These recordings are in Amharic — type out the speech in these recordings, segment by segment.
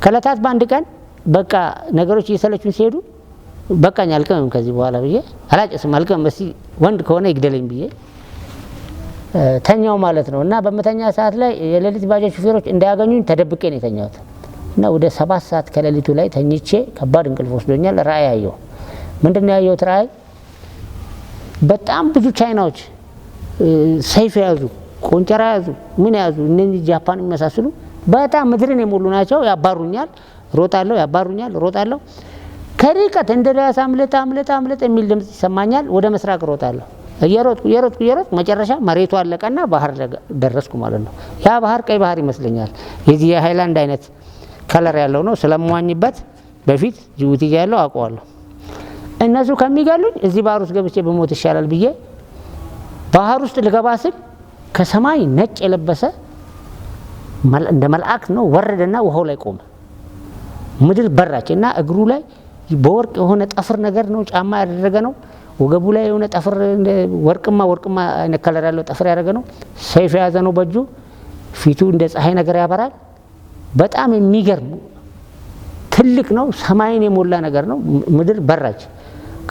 ከለታት በአንድ ቀን በቃ ነገሮች እየሰለቹኝ ሲሄዱ በቃኝ አልቀምም ከዚህ በኋላ ብዬ አላጨስም አልቀምም እስቲ ወንድ ከሆነ ይግደለኝ ብዬ ተኛው ማለት ነው። እና በመተኛ ሰዓት ላይ የሌሊት ባጃጅ ሹፌሮች እንዳያገኙኝ ተደብቄ ነው የተኛሁት። እና ወደ 7 ሰዓት ከሌሊቱ ላይ ተኝቼ ከባድ እንቅልፍ ወስዶኛል። ራእይ አየሁ። ምንድነው ያየሁት ራእይ? በጣም ብዙ ቻይናዎች ሰይፍ ያዙ፣ ቆንጨራ ያዙ፣ ምን ያዙ እነዚህ ጃፓን የሚመሳሰሉ በጣም ምድርን የሞሉ ናቸው። ያባሩኛል፣ ሮጣለሁ፣ ያባሩኛል፣ ሮጣለሁ። ከርቀት እንደዳስ አምልጥ አምልጥ አምልጥ የሚል ድምጽ ይሰማኛል። ወደ ምስራቅ ሮጣለሁ። እየሮጥኩ መጨረሻ መሬቱ አለቀና ባህር ደረስኩ ማለት ነው። ያ ባህር ቀይ ባህር ይመስለኛል። የዚህ የሃይላንድ አይነት ከለር ያለው ነው። ስለምዋኝበት በፊት ጅቡቲ ያለው አውቀዋለሁ። እነሱ ከሚገሉኝ እዚህ ባህር ውስጥ ገብቼ በሞት ይሻላል ብዬ ባህር ውስጥ ልገባ ስል ከሰማይ ነጭ የለበሰ እንደ መልአክ ነው ወረደና ውሃው ላይ ቆመ። ምድር በራች እና እግሩ ላይ በወርቅ የሆነ ጠፍር ነገር ነው ጫማ ያደረገ ነው። ወገቡ ላይ የሆነ ጠፍር ወርቅማ አይነት ከለር ያለው ጠፍር ያደረገ ነው። ሰይፍ የያዘ ነው በእጁ። ፊቱ እንደ ፀሐይ ነገር ያበራል። በጣም የሚገርም ትልቅ ነው። ሰማይን የሞላ ነገር ነው። ምድር በራች።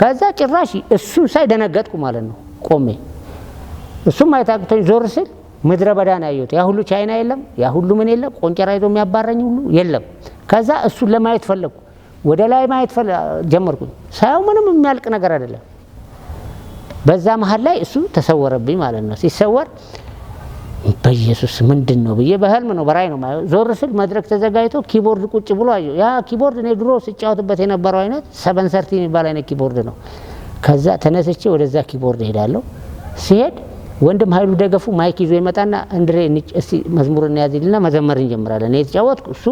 ከዛ ጭራሽ እሱን ሳይ ደነገጥኩ ማለት ነው። ቆሜ እሱም አይታክቶኝ ዞር ስል ምድረ በዳ ነው ያየሁት። ያ ሁሉ ቻይና የለም፣ ያ ሁሉ ምን የለም፣ ቆንጨራ ይዞ የሚያባረኝ ሁሉ የለም። ከዛ እሱን ለማየት ፈለኩ። ወደ ላይ ማየት ጀመርኩ። ሳይው ምንም የሚያልቅ ነገር አይደለም። በዛ መሃል ላይ እሱ ተሰወረብኝ ማለት ነው። ሲሰወር በኢየሱስ ምንድነው ብዬ በህልም ነው በራይ ነው ማለት ዞር ስል መድረክ ተዘጋጅቶ ኪቦርድ ቁጭ ብሎ አየሁ። ያ ኪቦርድ እኔ ድሮ ስጫወትበት የነበረው አይነት 730 የሚባል አይነት ኪቦርድ ነው። ከዛ ተነስቼ ወደዛ ኪቦርድ ሄዳለሁ። ሲሄድ ወንድም ኃይሉ ደገፉ ማይክ ይዞ ይመጣና እንድሬ እስቲ መዝሙር እንያዝልና መዘመር እንጀምራለን። እኔ የተጫወትኩ እሱ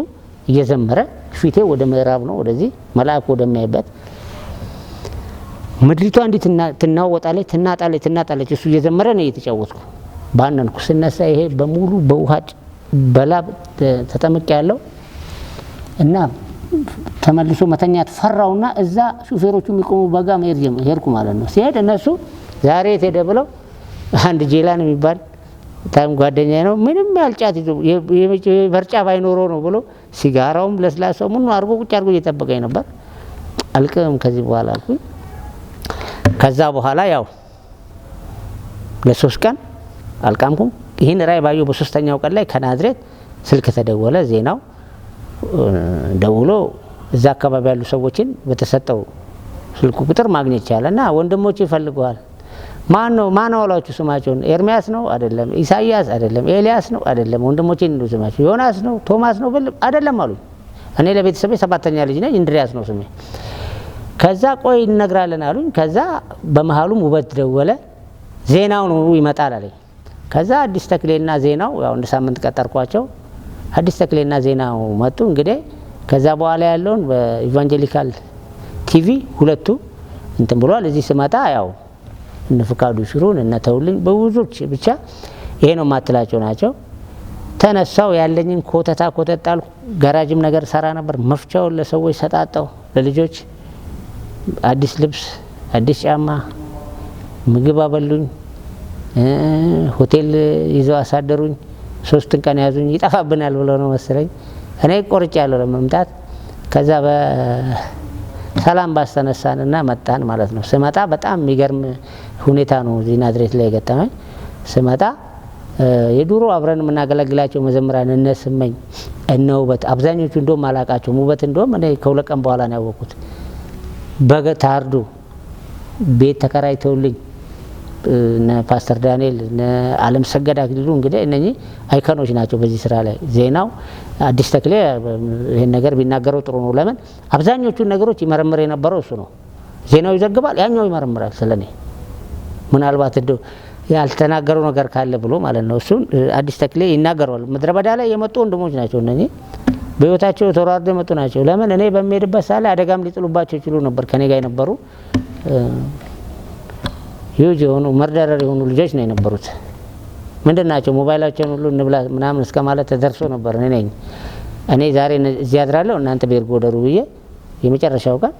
እየዘመረ ፊቴ ወደ ምዕራብ ነው ወደዚህ መልአክ ወደሚያይበት ምድሪቷ እንዲት ትናወጣለች ትናጣለች። እሱ እየዘመረ ነው እየተጫወትኩ ባነንኩ። ስነሳ ይሄ በሙሉ በውሃ በላብ ተጠምቄ ያለው እና ተመልሶ መተኛት ፈራውና እዛ ሹፌሮቹ የሚቆሙ በጋ መሄድ ሄድኩ ማለት ነው። ሲሄድ እነሱ ዛሬ ሄደ ብለው አንድ ጄላን የሚባል ታም ጓደኛዬ ነው ምንም ያልጫት ይዞ የበርጫ ባይኖረው ነው ብሎ ሲጋራውም ለስላሳው ምን አርጎ ቁጭ አርጎ እየጠበቀኝ ነበር። አልቀም ከዚህ በኋላ አልኩኝ። ከዛ በኋላ ያው ለ3 ቀን አልቃምኩም። ይሄን ራይ ባየው በ3ኛው ቀን ላይ ከናዝሬት ስልክ ተደወለ። ዜናው ደውሎ እዛ አካባቢ ያሉ ሰዎችን በተሰጠው ስልኩ ቁጥር ማግኘት ይቻላልና ወንድሞች ይፈልገዋል። ማን አላችሁ ስማቸውን? ኤርሚያስ ነው አይደለም፣ ኢሳይያስ አይደለም፣ ኤልያስ ነው አይደለም፣ ወንድሞቼን ነው ስማቸው፣ ዮናስ ነው ቶማስ ነው አይደለም አሉኝ። እኔ ለቤተሰቤ 7ኛ ልጅ ነኝ፣ እንድሪያስ ነው ስሜ። ከዛ ቆይ እንነግራለን አሉኝ። ከዛ በመሃሉም ውበት ደወለ። ዜናው ነው ይመጣል አለኝ። ከዛ አዲስ ተክሌና ዜናው ያው እንደ ሳምንት ቀጠርኳቸው። አዲስ ተክሌና ዜናው መጡ። እንግዲህ ከዛ በኋላ ያለውን በኢቫንጀሊካል ቲቪ ሁለቱ እንትን ብሏል። እዚህ ስመጣ ያው እነ ፍቃዱ ሽሩን እነ ተውልኝ በውዞች ብቻ ይሄ ነው ማትላቸው ናቸው። ተነሳው ያለኝን ኮተታል። ጋራጅም ነገር ሰራ ነበር። መፍቻውን ለሰዎች ሰጣጣው፣ ለልጆች አዲስ ልብስ፣ አዲስ ጫማ፣ ምግብ አበሉኝ። ሆቴል ይዘው አሳደሩኝ። 3 ቀን ያዙኝ። ይጠፋብናል ብለው ነው መሰለኝ እኔ ቆርጫለሁ ለመምጣት። ከዛ በሰላም ባስተነሳንና መጣን ማለት ነው። ስመጣ በጣም የሚገርም ሁኔታ ነው እዚህ ናዝሬት ላይ ገጠመኝ። ስመጣ የዱሮ አብረን የምናገለግላቸው መዘምራን እነ ስመኝ እነ ውበት አብዛኞቹ እንደውም አላቃቸውም። ውበት እንደውም እኔ ከ2 ቀን በኋላ ነው ያወቅኩት። በገ ታርዱ ቤት ተከራይተውልኝ እነ ፓስተር ዳንኤል እነ ዓለም ሰገድ አክሊሉ እንግዲህ እነኚህ አይከኖች ናቸው በዚህ ስራ ላይ። ዜናው አዲስ ተክሌ ይሄን ነገር ቢናገረው ጥሩ ነው። ለምን አብዛኞቹ ነገሮች ይመረምር የነበረው እሱ ነው። ዜናው ይዘግባል፣ ያኛው ይመረምራል ስለኔ ምናልባት እንደው ያልተናገረው ነገር ካለ ብሎ ማለት ነው። እሱን አዲስ ተክሌ ይናገራል። ምድረ በዳ ላይ የመጡ ወንድሞች ናቸው እነኚህ በህይወታቸው ተወራርደው የመጡ ናቸው። ለምን እኔ በሚሄድበት ሳለ አደጋም ሊጥሉባቸው ይችሉ ነበር። ከኔ ጋር የነበሩ ዩጅ የሆኑ መርዳረር የሆኑ ልጆች ነው የነበሩት። ምንድናቸው ሞባይላቸውን ሁሉ እንብላ ምናምን እስከ ማለት ተደርሶ ነበር። እኔ ዛሬ እዚህ አድራለሁ እናንተ ቤርጎ ደሩ ብዬ የመጨረሻው ቀን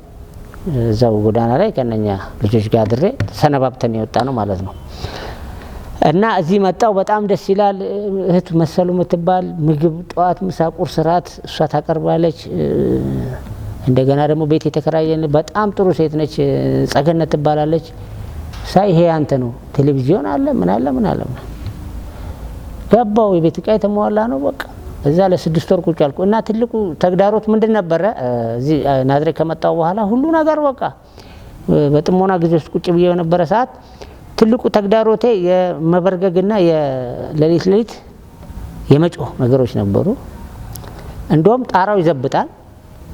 እዛው ጎዳና ላይ ከነኛ ልጆች ጋር አድሬ ሰነባብተን የወጣ ነው ማለት ነው። እና እዚህ መጣው በጣም ደስ ይላል። እህት መሰሉ የምትባል ምግብ ጧት ምሳ ቁርስ ራት እሷ ታቀርባለች። እንደገና ደግሞ ቤት የተከራየን በጣም ጥሩ ሴት ነች፣ ጸገነት ትባላለች። ሳይ ይሄ አንተ ነው ቴሌቪዥን አለ ምን አለ ምን አለ ገባው። የቤት ዕቃ የተሟላ ነው። በቃ እዛ ለ6 ወር ቁጭ አልኩ። እና ትልቁ ተግዳሮት ምንድን ነበረ? እዚህ ናዝሬት ከመጣው በኋላ ሁሉ ነገር በቃ በጥሞና ጊዜ ውስጥ ቁጭ ብዬ የነበረ ሰዓት ትልቁ ተግዳሮቴ የመበርገግና የሌሊት የመጮህ ነገሮች ነበሩ። እንደውም ጣራው ይዘብጣል።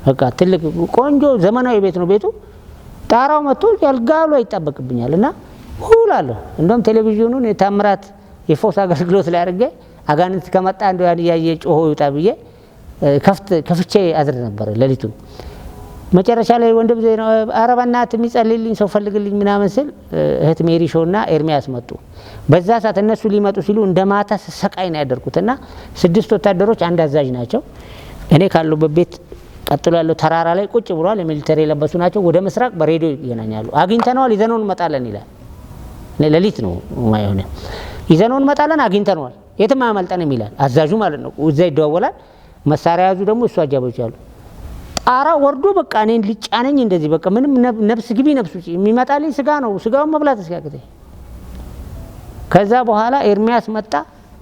በቃ ትልቅ ቆንጆ ዘመናዊ ቤት ነው ቤቱ። ጣራው መጥቶ ያልጋሉ ይጣበቅብኛል እና ሁላለሁ። እንደውም ቴሌቪዥኑን የታምራት የፎስ አገልግሎት ላይ አድርጌ አጋንንት ከመጣ እንደው ያን ያየ ጮሆ ይውጣ ብዬ ከፍቼ አድር ነበር ሌሊቱን። መጨረሻ ላይ ወንድም ዘይና አረባናት የሚጸልይልኝ ሰው ፈልግልኝ ምናምን ስል እህት ሜሪ ሾውና ኤርሚያስ መጡ። በዛ ሰዓት እነሱ ሊመጡ ሲሉ እንደማታ ሰቃይ ነው ያደርኩትና 6 ወታደሮች አንድ አዛዥ ናቸው። እኔ ካሉበት ቤት ቀጥሎ ያለው ተራራ ላይ ቁጭ ብሏል። የሚሊተሪ የለበሱ ናቸው። ወደ ምስራቅ በሬዲዮ ይገናኛሉ። አግኝተነዋል፣ ይዘነው እንመጣለን ይላል። ሌሊት ነው ማይሆነ ይዘነው እንመጣለን፣ አግኝተነዋል፣ የትም አያመልጠንም ይላል አዛዡ ማለት ነው። እዛ ይደዋወላል። መሳሪያ ያዙ ደግሞ እሱ አጃቦች አሉ። ጣራ ወርዶ በቃ እኔን ሊጫነኝ እንደዚህ በቃ ምንም ነፍስ ግቢ ነፍስ ውጪ የሚመጣልኝ ስጋ ነው። ስጋውን መብላት እስኪያቅተኝ ከዛ በኋላ ኤርሚያስ መጣ፣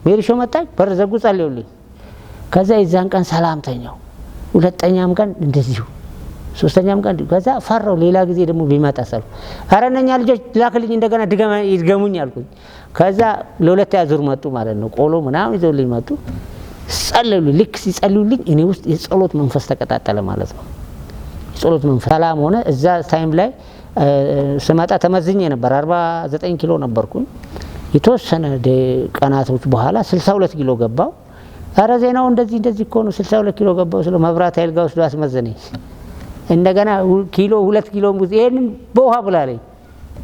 ሜሪሾ መጣች፣ በር ዘጉ፣ ጸልዩልኝ። ከዛ የዛን ቀን ሰላምተኛው፣ ሁለተኛም ቀን እንደዚሁ፣ ሶስተኛም ቀን ከዛ ፈራው። ሌላ ጊዜ ደግሞ ቢመጣ ሰው አረነኛ ልጆች ላክልኝ እንደገና ይድገሙኝ አልኩኝ። ከዛ ለሁለተኛ ዙር መጡ ማለት ነው። ቆሎ ምናምን ይዘውልኝ መጡ። ጸልዩልኝ። ልክ ሲጸልዩልኝ እኔ ውስጥ የጸሎት መንፈስ ተቀጣጠለ ማለት ነው። የጸሎት መንፈስ ሰላም ሆነ። እዛ ታይም ላይ ስመጣ ተመዝኜ ነበር 49 ኪሎ ነበርኩኝ። የተወሰነ ቀናቶች በኋላ 62 ኪሎ ገባው። አረ ዜናው እንደዚህ እኮ ነው 62 ኪሎ ገባው ስለ መብራት ኃይል ጋር ወስዶ አስመዘነኝ። እንደገና ኪሎ 2 ኪሎ ሙዝ ይሄንን በውሃ ብላለኝ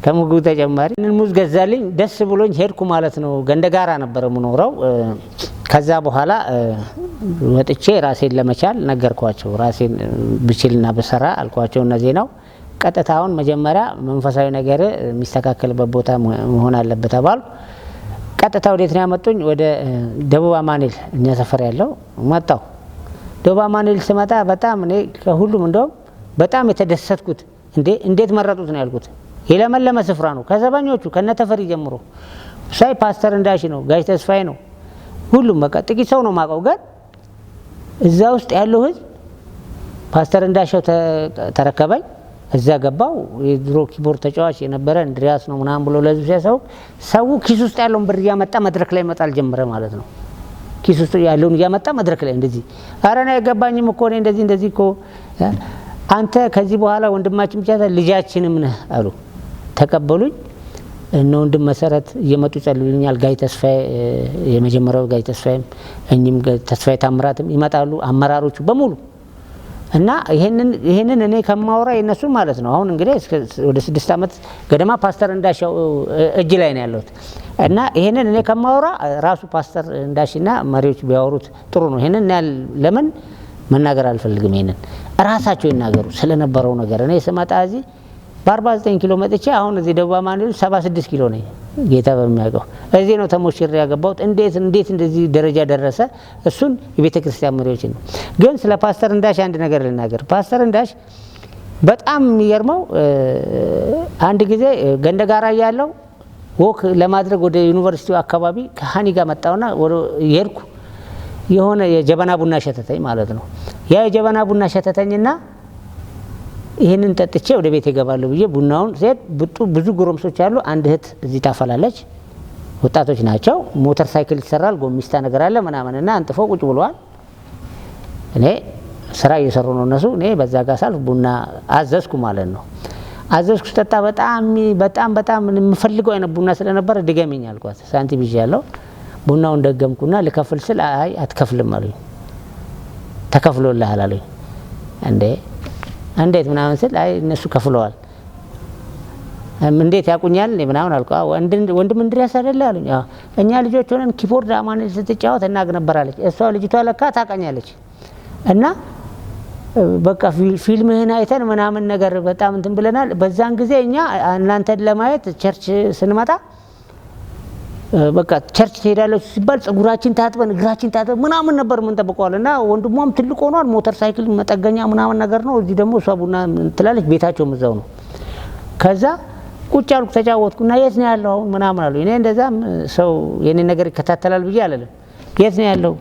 ከምግቡ ተጨማሪ ሙዝ ገዛልኝ። ደስ ብሎኝ ሄድኩ ማለት ነው። ገንደጋራ ነበር የምኖረው። ከዛ በኋላ ወጥቼ ራሴን ለመቻል ነገርኳቸው። ራሴን ብችልና በሰራ አልኳቸው። እና ዜናው ቀጥታውን መጀመሪያ መንፈሳዊ ነገር የሚስተካከልበት ቦታ መሆን አለበት ተባሉ። ቀጥታ ወዴት ነው ያመጡኝ? ወደ ደቡብ አማኑኤል እኛ ሰፈር ያለው መጣው። ደቡብ አማኑኤል ስመጣ በጣም እኔ ከሁሉም እንደውም በጣም የተደሰትኩት እንዴት መረጡት ነው ያልኩት። የለመለመ ስፍራ ነው። ከዘባኞቹ ከነተፈሪ ጀምሮ ሳይ ፓስተር እንዳሺ ነው፣ ጋሽ ተስፋዬ ነው፣ ሁሉም በቃ ጥቂት ሰው ነው ማቀው። ግን እዛ ውስጥ ያለው ህዝብ ፓስተር እንዳሻው ተረከበኝ። እዛ ገባው። የድሮ ኪቦርድ ተጫዋች የነበረ እንድሪያስ ነው ምናምን ብሎ ለዚህ ሲያሳው ሰው ኪስ ውስጥ ያለውን ብር እያመጣ መድረክ ላይ መጣል ጀመረ ማለት ነው። ኪስ ውስጥ ያለውን እያመጣ መድረክ ላይ እንደዚህ አረና አይገባኝም እኮ እኔ እንደዚህ እኮ አንተ ከዚህ በኋላ ወንድማችን ብቻ ልጃችንም ነህ አሉ። ተቀበሉኝ። እነ ወንድም መሰረት እየመጡ ይጸልዩልኛል። ጋይ ተስፋዬ የመጀመሪያው ጋይ ተስፋዬም እኚህም ተስፋዬ ታምራትም ይመጣሉ፣ አመራሮቹ በሙሉ እና ይሄንን እኔ ከማወራ የነሱ ማለት ነው። አሁን እንግዲህ ወደ 6 አመት ገደማ ፓስተር እንዳሻው እጅ ላይ ነው ያለሁት እና ይሄንን እኔ ከማወራ ራሱ ፓስተር እንዳሽና መሪዎች ቢያወሩት ጥሩ ነው። ይሄንን ለምን መናገር አልፈልግም። ይሄንን ራሳቸው ይናገሩ ስለነበረው ነገር። እኔ ስመጣ እዚህ በ49 ኪሎ መጥቼ አሁን እዚህ ደቡብ አማኑኤል 76 ኪሎ ነኝ። ጌታ በሚያውቀው እዚህ ነው ተሞሽሬ ያገባሁት። እንዴት እንደዚህ ደረጃ ደረሰ? እሱን የቤተ ክርስቲያን መሪዎች ነው። ግን ስለ ፓስተር እንዳሽ አንድ ነገር ልናገር። ፓስተር እንዳሽ በጣም የሚገርመው አንድ ጊዜ ገንደጋራ ያለው ወክ ለማድረግ ወደ ዩኒቨርሲቲው አካባቢ ከሃኒ ጋር መጣውና ይሄድኩ የሆነ የጀበና ቡና ሸተተኝ ማለት ነው። ያ የጀበና ቡና ሸተተኝና ይሄንን ጠጥቼ ወደ ቤት ይገባለሁ ብዬ ቡናውን ሴት ብዙ ጎረምሶች አሉ። አንድ እህት እዚህ ታፈላለች። ወጣቶች ናቸው። ሞተር ሳይክል ይሰራል፣ ጎሚስታ ነገር አለ ምናምንና አንጥፎ ቁጭ ብለዋል። እኔ ስራ እየሰሩ ነው እነሱ። እኔ በዛ ጋር ሳልፍ ቡና አዘዝኩ ማለት ነው። አዘዝኩ ስጠጣ በጣም የምፈልገው አይነት ቡና ስለነበር ድገመኝ አልኳት። ሳንቲም ይዣለሁ። ቡናውን ደገምኩና ልከፍል ስል አይ አትከፍልም አሉኝ። ተከፍሎልሃል አሉኝ። እንዴት ምናምን ስል አይ እነሱ ከፍለዋል። እንዴት ያቁኛል ምናምን አልኩ። ወንድም እንድሪያስ አይደለ አሉኝ። እኛ ልጆች ሆነን ኪቦርድ አማኑኤል ስትጫወት እናግ ነበር አለች። እሷ ልጅቷ ለካ ታውቃኛለች እና በቃ ፊልምህን አይተን ምናምን ነገር በጣም እንትን ብለናል። በዛን ጊዜ እኛ እናንተን ለማየት ቸርች ስንመጣ በቃ ቸርች ትሄዳለች ሲባል ጸጉራችን ታጥበን እግራችን ታጥበን ምናምን ነበር ምን ተበቀዋልና ወንድሟም ትልቅ ሆኗል ሞተር ሳይክል መጠገኛ ምናምን ነገር ነው እዚህ ደግሞ እሷ ቡና ትላለች ቤታቸው እዛው ነው ከዛ ቁጭ አልኩ ተጫወትኩና የት ነው ያለው አሁን ምናምን አሉ እኔ እንደዛም ሰው የኔ ነገር ይከታተላል ብዬ አላለም የት ነው ያለው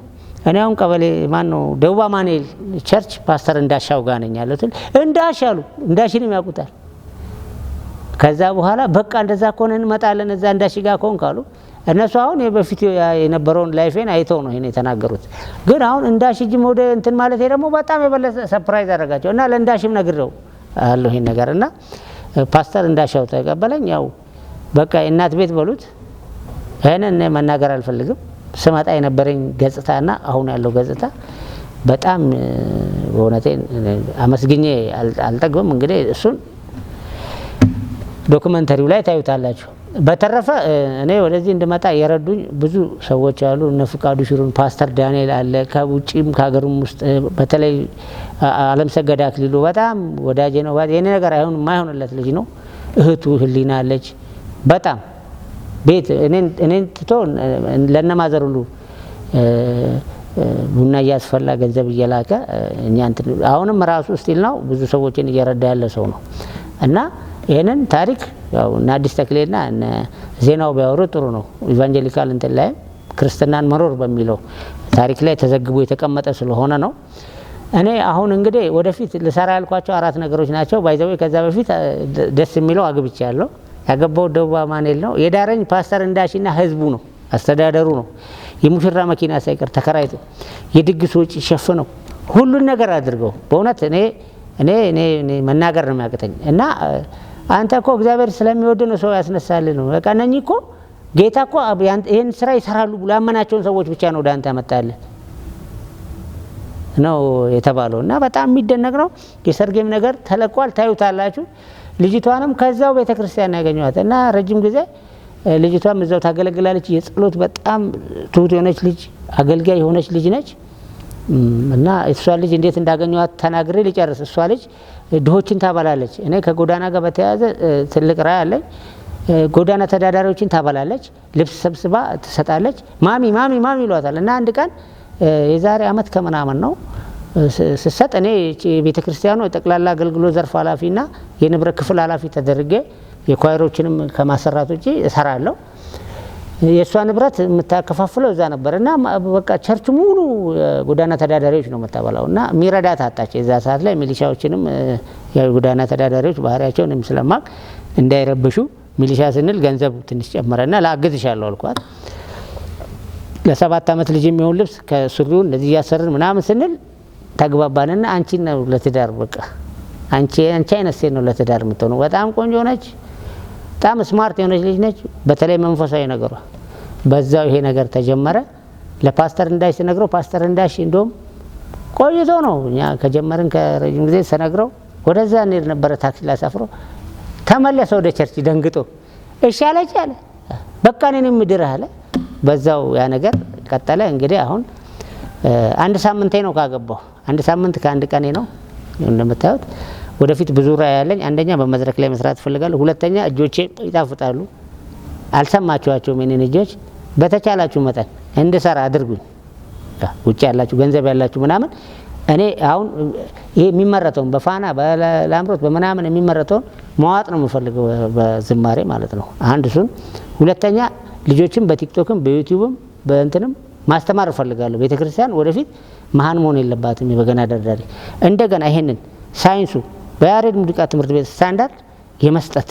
እኔ አሁን ቀበሌ ማን ነው ደቡብ አማኑኤል ቸርች ፓስተር እንዳሻው ጋር ነኝ ያለሁት እንዳሻሉ እንዳሽንም ያውቁታል ከዛ በኋላ በቃ እንደዛ ከሆነ እንመጣለን እዛ እንዳሽ ጋር ኮን ካሉ እነሱ አሁን በፊት የነበረውን ላይፌን አይተው ነው ይሄን የተናገሩት ግን አሁን እንዳሽጅም ወደ እንትን ማለት ደግሞ በጣም የበለጠ ሰርፕራይዝ አደረጋቸው እና ለእንዳሽም ነግረው አለው ይሄን ነገርና ፓስተር እንዳሻው ተቀበለኝ ያው በቃ እናት ቤት በሉት እኔን መናገር አልፈልግም ስማጣ የነበረኝ ገጽታና አሁን ያለው ገጽታ በጣም ወነቴን አመስግኜ አልጠግብም እንግዲህ እሱን ዶክመንተሪው ላይ ታዩታላችሁ በተረፈ እኔ ወደዚህ እንደመጣ የረዱኝ ብዙ ሰዎች አሉ እነ ፍቃዱ ሽሩን ፓስተር ዳንኤል አለ ከውጪም ከሀገሩም ውስጥ በተለይ ዓለም ሰገድ አክሊሉ በጣም ወዳጄ ነው የኔ ነገር አይሆን የማይሆንለት ልጅ ነው እህቱ ህሊና አለች በጣም ቤት እኔን ትቶ ለነማዘር ሁሉ ቡና እያስፈላ ገንዘብ እየላከ እኛ እንትን አሁንም ራሱ ስቲል ነው ብዙ ሰዎችን እየረዳ ያለ ሰው ነው እና ይሄንን ታሪክ ያው እና አዲስ ተክሌና እና ዜናው ቢያወሩ ጥሩ ነው ኢቫንጀሊካል እንትን ላይ ክርስቲያናን መሮር በሚለው ታሪክ ላይ ተዘግቦ የተቀመጠ ስለሆነ ነው እኔ አሁን እንግዲህ ወደፊት ልሰራ ያልኳቸው 4 ነገሮች ናቸው ባይዘው ከዛ በፊት ደስ የሚለው አግብቻለሁ ያገባው ደቡብ አማኑኤል ነው የዳረኝ ፓስተር እንዳሽና ህዝቡ ነው አስተዳደሩ ነው የሙሽራ መኪና ሳይቀር ተከራይቶ የድግስ ወጪ ሸፍነው ሁሉን ነገር አድርገው በእውነት እኔ መናገር ነው የሚያቅተኝ እና አንተ እኮ እግዚአብሔር ስለሚወድ ነው ሰው ያስነሳል ነው በቃ እነኚህ እኮ ጌታ እኮ ይሄን ስራ ይሰራሉ ብሎ ያመናቸውን ሰዎች ብቻ ነው ዳንተ ያመጣል ነው የተባለው እና በጣም የሚደነቅ ነው የሰርጌም ነገር ተለቋል ታዩታላችሁ ልጅቷንም ከዛው ቤተክርስቲያን ያገኘዋት እና ረጅም ጊዜ ልጅቷም እዛው ታገለግላለች የጸሎት በጣም ትሁት የሆነች ልጅ አገልጋይ የሆነች ልጅ ነች እና እሷ ልጅ እንዴት እንዳገኘዋት ተናግሬ ልጨርስ እሷ ልጅ ድሆችን ታበላለች እኔ ከጎዳና ጋር በተያያዘ ትልቅ ራይ አለኝ ጎዳና ተዳዳሪዎችን ታበላለች ልብስ ሰብስባ ትሰጣለች ማሚ ይሏታል እና አንድ ቀን የዛሬ አመት ከምናምን ነው ስሰጥ እኔ ቤተክርስቲያኑ ጠቅላላ አገልግሎት ዘርፍ ኃላፊና የንብረት ክፍል ኃላፊ ተደርጌ የኳይሮችንም ከማሰራት ውጪ እሰራለሁ የሷ ንብረት የምታከፋፍለው እዛ ነበርና በቃ ቸርች ሙሉ ጎዳና ተዳዳሪዎች ነው መታበላውና ሚረዳት አጣች እዛ ሰዓት ላይ ሚሊሻዎችንም ያው ጎዳና ተዳዳሪዎች ባህሪያቸውን ስለማቅ እንዳይረብሹ ሚሊሻ ስንል ገንዘብ ትንሽ ጨመረና ላግዝሻለሁ አልኳት ለ7 አመት ልጅ የሚሆን ልብስ ከሱሪው እንደዚህ ያሰርን ምናምን ስንል ተግባባንና አንቺ ነው ለትዳር በቃ አንቺ አይነት ሴት ነው ለትዳር የምትሆነው በጣም ቆንጆ ነች በጣም ስማርት የሆነች ልጅ ነች በተለይ መንፈሳዊ ነገሯ በዛው ይሄ ነገር ተጀመረ ለፓስተር እንዳሽ ተነግረው ፓስተር እንዳሽ እንደውም ቆይቶ ነው እኛ ከጀመርን ከረጅም ጊዜ ተነግረው ወደዛ እንሄድ ነበር ታክሲ ላሳፍረው ተመለሰ ወደ ቸርች ደንግጦ እሺ አለች አለ በቃ እኔንም ምድር አለ በዛው ያ ነገር ቀጠለ እንግዲህ አሁን አንድ ሳምንቴ ነው ካገባው አንድ ሳምንት ከአንድ ቀኔ ነው እንደምታዩት ወደፊት ብዙ ራዕይ ያለኝ አንደኛ በመድረክ ላይ መስራት ፈልጋለሁ ሁለተኛ እጆቼ ይጣፍጣሉ አልሰማችኋቸውም እኔን እጆች በተቻላችሁ መጠን እንድሰራ አድርጉኝ ውጭ ያላችሁ ገንዘብ ያላችሁ ምናምን እኔ አሁን ይሄ የሚመረተው በፋና በላምሮት በመናምን የሚመረተው መዋጥ ነው የምፈልገው በዝማሬ ማለት ነው አንድ እሱን ሁለተኛ ልጆችን በቲክቶክም በዩቲዩብም በእንትንም ማስተማር ፈልጋለሁ ቤተክርስቲያን ወደፊት መሃን መሆን የለባትም የበገና ደርዳሪ እንደገና ይሄንን ሳይንሱ በያሬድ ሙዚቃ ትምህርት ቤት ስታንዳርድ የመስጠት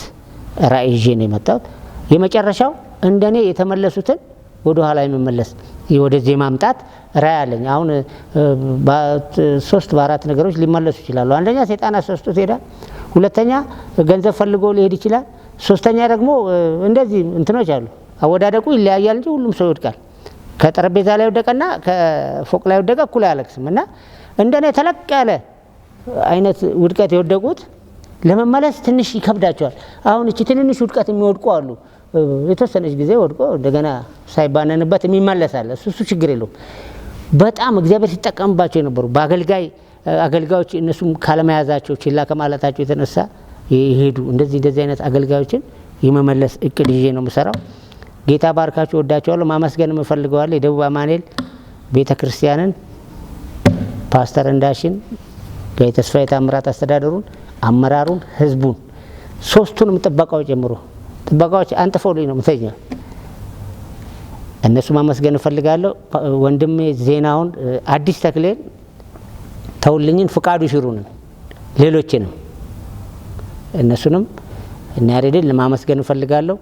ራዕይ ይዤ ነው የመጣሁት የመጨረሻው እንደኔ የተመለሱትን ወደ ኋላ የመመለስ ወደዚህ ማምጣት ራዕይ አለኝ አሁን በ3 በ4 ነገሮች ሊመለሱ ይችላሉ አንደኛ ሰይጣን አሰስቶት ሄዳ ሁለተኛ ገንዘብ ፈልጎ ሊሄድ ይችላል ሶስተኛ ደግሞ እንደዚህ እንትኖች አሉ አወዳደቁ ይለያያል እንጂ ሁሉም ሰው ይወድቃል ከጠረጴዛ ላይ ወደቀና ከፎቅ ላይ ወደቀ እኩል አያለቅስምና እንደኔ ተለቅ ያለ አይነት ውድቀት የወደቁት ለመመለስ ትንሽ ይከብዳቸዋል አሁን እቺ ትንንሽ ውድቀት የሚወድቁ አሉ የተወሰነች ጊዜ ወድቆ እንደገና ሳይባነንበት የሚመለሳል እሱ ችግር የለውም በጣም እግዚአብሔር ሲጠቀምባቸው የነበሩ አገልጋዮች እነሱም ካለመያዛቸው ችላ ከማለታቸው የተነሳ ይሄዱ እንደዚህ አይነት አገልጋዮችን የመመለስ እቅድ ይዤ ነው የምሰራው ጌታ ባርካችሁ ወዳችኋለሁ። ማመስገን እፈልገዋለሁ የደቡብ አማኑኤል ቤተክርስቲያንን ፓስተር እንዳሽን ጋይ ተስፋዬ ታምራት አስተዳደሩን አመራሩን ህዝቡን ሶስቱንም ጥበቃዎች ጀምሮ ጥበቃዎች አንጥፈውልኝ ነው ምተኛ እነሱ ማመስገን እፈልጋለሁ። ወንድሜ ዜናውን አዲስ ተክሌን ተውልኝን ፍቃዱ ሽሩንን ሌሎችንም እነሱንም እና ያሬድን ለማመስገን እፈልጋለሁ።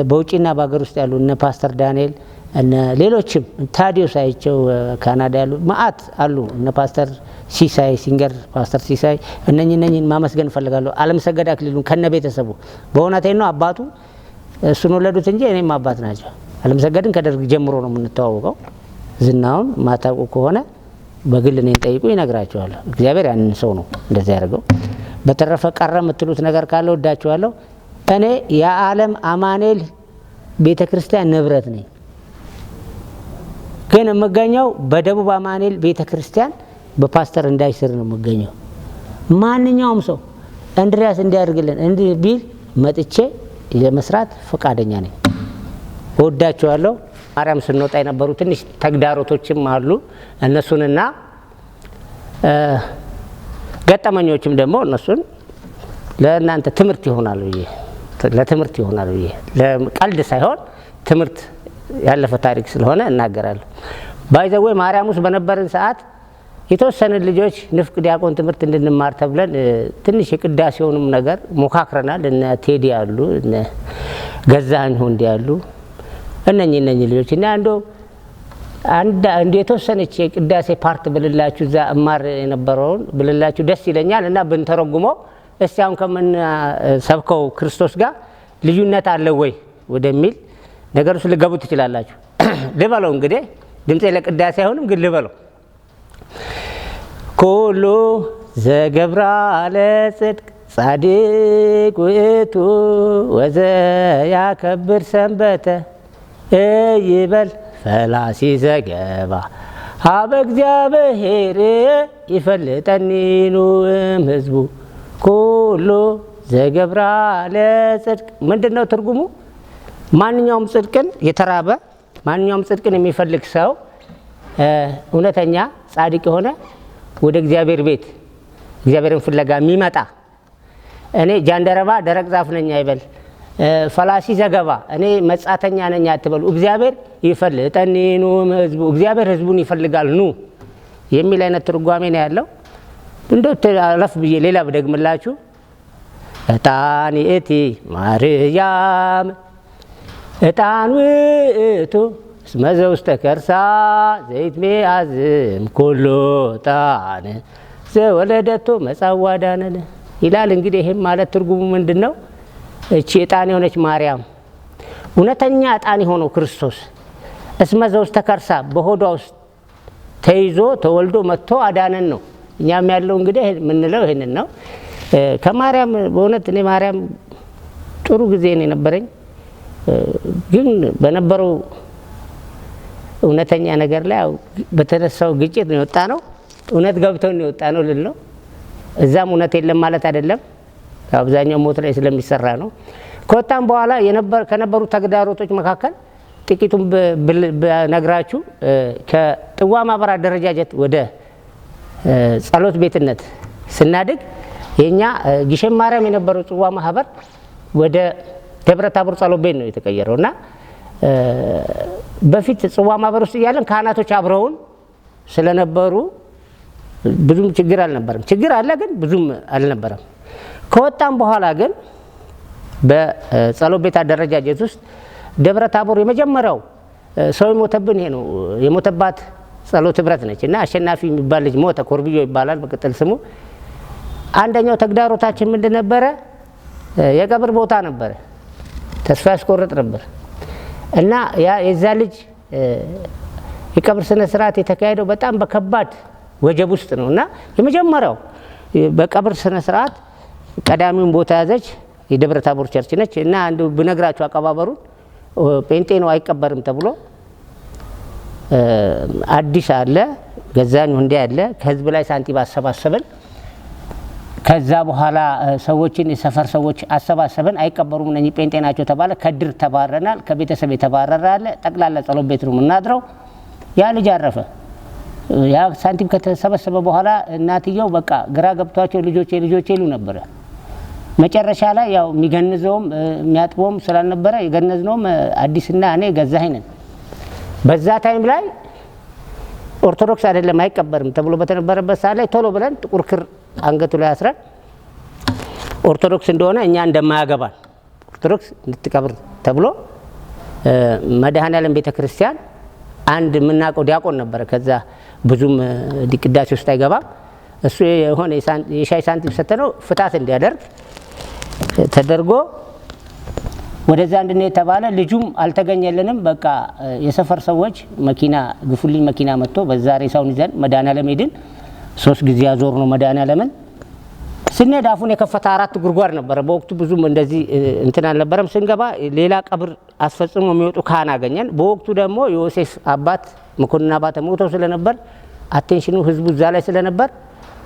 በውጪና በአገር ውስጥ ያሉ እነ ፓስተር ዳንኤል እነ ሌሎችም ታዲዮስ አይቸው ካናዳ ያሉ ማአት አሉ እነ ፓስተር ሲሳይ ሲንገር ፓስተር ሲሳይ እነኝን ማመስገን እፈልጋለሁ። ዓለም ሰገድ አክሊሉን ከነ ቤተሰቡ በእውነቴ ነው አባቱ እሱን ወለዱት እንጂ እኔም አባት ናቸው። ዓለም ሰገድን ከደርግ ጀምሮ ነው የምንተዋወቀው። ዝናውን ማታውቁ ከሆነ በግል እኔን ጠይቁ ይነግራቸዋል። እግዚአብሔር ያንን ሰው ነው እንደዛ ያደርገው። በተረፈ ቀረ የምትሉት ነገር ካለ ወዳችኋለሁ። እኔ የዓለም አማኑኤል ቤተክርስቲያን ንብረት ነኝ፣ ግን የምገኘው በደቡብ አማኑኤል ቤተክርስቲያን በፓስተር እንዳሽ ስር ነው የምገኘው። ማንኛውም ሰው እንድሪያስ እንዲያደርግልን እንዲህ ቢል መጥቼ ለመስራት ፈቃደኛ ነኝ። ወዳችኋለሁ። ማርያም ስንወጣ የነበሩ ትንሽ ተግዳሮቶችም አሉ። እነሱንና ገጠመኞችም ደግሞ እነሱን ለእናንተ ትምህርት ይሆናል ብዬ ለትምህርት ይሆናል ብዬ ለቀልድ ሳይሆን ትምህርት ያለፈ ታሪክ ስለሆነ እናገራለሁ። ባይዘዌ ማርያም ውስጥ በነበረን ሰዓት የተወሰነ ልጆች ንፍቅ ዲያቆን ትምህርት እንድንማር ተብለን ትንሽ የቅዳሴውንም ነገር ሞካክረናል። እነ ቴዲ ያሉ እነ ገዛኝ ሆንዲ ያሉ እነኚህ ልጆች እና አንድ የተወሰነች የቅዳሴ ፓርት ብልላችሁ እዛ እማር የነበረውን ብልላችሁ ደስ ይለኛል እና ብንተረጉመው እስቲ አሁን ከምን ሰብከው ክርስቶስ ጋር ልዩነት አለ ወይ ወደሚል ነገር ውስጥ ልገቡ ትችላላችሁ። ልበለው እንግዲህ ድምጼ ለቅዳሴ አይሆንም ግን ልበለው። ኩሉ ዘገብራ ለጽድቅ ጻድቅ ውእቱ ወዘያከብር ሰንበተ ይበል ፈላሲ ዘገባ ሀበ እግዚአብሔር ይፈልጠኒኑ ህዝቡ ኩሉ ዘገብራ ለጽድቅ ምንድነው ትርጉሙ? ማንኛውም ጽድቅን የተራበ ማንኛውም ጽድቅን የሚፈልግ ሰው እውነተኛ ጻድቅ የሆነ ወደ እግዚአብሔር ቤት እግዚአብሔርን ፍለጋ የሚመጣ እኔ ጃንደረባ ደረቅ ዛፍ ነኝ አይበል፣ ፈላሲ ዘገባ እኔ መጻተኛ ነኝ አትበሉ። እግዚአብሔር ይፈልጠኒኑ ህዝቡ እግዚአብሔር ህዝቡን ይፈልጋል ኑ የሚል አይነት ትርጓሜ ነው ያለው። እንደው ተላፍ ብዬ ሌላ ብደግምላችሁ እጣን እቲ ማርያም እጣን ውእቱ እስመ ዘውስተ ከርሳ ዘይትሜ አዝም ኩሉ ጣን ዘወለደቱ መጻዋዳነን ይላል። እንግዲህ ይሄም ማለት ትርጉሙ ምንድነው? እቺ እጣን የሆነች ማርያም እውነተኛ እጣን የሆነው ክርስቶስ እስመ ዘውስተ ከርሳ በሆዷ ውስጥ ተይዞ ተወልዶ መጥቶ አዳነን ነው። እኛም ያለው እንግዲህ ምንለው ይሄንን ነው። ከማርያም በእውነት እኔ ማርያም ጥሩ ጊዜ ነው የነበረኝ፣ ግን በነበረው እውነተኛ ነገር ላይ በተነሳው ግጭት ነው የወጣ ነው። እውነት ገብተው ነው የወጣ ነው ልል ነው። እዛም እውነት የለም ማለት አይደለም፣ አብዛኛው ሞት ላይ ስለሚሰራ ነው። ከወጣም በኋላ ከነበሩ ተግዳሮቶች መካከል ጥቂቱን በነግራችሁ ከጥዋ ማህበር አደረጃጀት ወደ ጸሎት ቤትነት ስናድግ የኛ ግሸን ማርያም የነበረው ጽዋ ማህበር ወደ ደብረ ታቦር ጸሎት ቤት ነው የተቀየረውና በፊት ጽዋ ማህበር ውስጥ ያለን ካህናቶች አብረውን ስለነበሩ ብዙም ችግር አልነበረም። ችግር አለ ግን ብዙም አልነበረም። ከወጣም በኋላ ግን በጸሎት ቤት አደረጃጀት ውስጥ ደብረ ታቦር የመጀመሪያው ሰው የሞተብን ይሄ ነው የሞተባት ጸሎት ህብረት ነች እና አሸናፊ የሚባል ልጅ ሞተ። ኮርብዮ ይባላል በቅጥል ስሙ። አንደኛው ተግዳሮታችን ምንድን ነበረ? የቀብር ቦታ ነበረ። ተስፋ ያስቆርጥ ነበር እና የዛ ልጅ የቀብር ስነ ስርዓት የተካሄደው በጣም በከባድ ወጀብ ውስጥ ነውና የመጀመሪያው በቀብር ስነ ስርዓት ቀዳሚውን ቦታ ያዘች የደብረ ታቦር ቸርች ነች እና አንዱ ብነግራችሁ አቀባበሩን ጴንጤ ነው አይቀበርም ተብሎ አዲስ አለ ገዛኝ እንደ ያለ ከህዝብ ላይ ሳንቲም አሰባሰበን። ከዛ በኋላ ሰዎችን የሰፈር ሰዎች አሰባሰበን። አይቀበሩም ነኝ ጴንጤ ናቸው ተባለ። ከድር ተባረናል። ከቤተሰብ የተባረረ አለ። ጠቅላላ ጸሎት ቤት ነው የምናድረው። ያ ልጅ አረፈ። ያ ሳንቲም ከተሰበሰበ በኋላ እናትየው በቃ ግራ ገብቷቸው ልጆቼ ይሉ ነበር። መጨረሻ ላይ ያው የሚገንዘውም የሚያጥበውም ስላልነበረ የገነዝነውም አዲስና እኔ ገዛኸኝ ነን። በዛ ታይም ላይ ኦርቶዶክስ አይደለም አይቀበርም ተብሎ በተነበረበት ሰዓት ላይ ቶሎ ብለን ጥቁር ክር አንገቱ ላይ አስረን ኦርቶዶክስ እንደሆነ እኛ እንደማያገባን ኦርቶዶክስ እንድትቀብር ተብሎ መድኃኔዓለም ቤተክርስቲያን አንድ የምናውቀው ዲያቆን ነበር። ከዛ ብዙም ቅዳሴ ውስጥ አይገባም። እሱ የሆነ የሻይ ሳንቲም ሰተነው ፍታት እንዲያደርግ ተደርጎ ወደዛ እንድንሄድ ተባለ። ልጁም አልተገኘልንም። በቃ የሰፈር ሰዎች መኪና ግፉልኝ መኪና መጥቶ በዛ ሬሳውን ይዘን መድኃኔዓለም ሄድን። 3 ጊዜ ያዞር ነው መድኃኔዓለምን። ስንሄድ አፉን የከፈተ 4 ጉድጓድ ነበረ። በወቅቱ ብዙም እንደዚህ እንትን አልነበረም። ስንገባ ሌላ ቀብር አስፈጽሞ የሚወጡ ካህን አገኘን። በወቅቱ ደግሞ ዮሴፍ አባት መኮንን አባተ ሞተው ስለነበር አቴንሽኑ ህዝቡ እዛ ላይ ስለነበር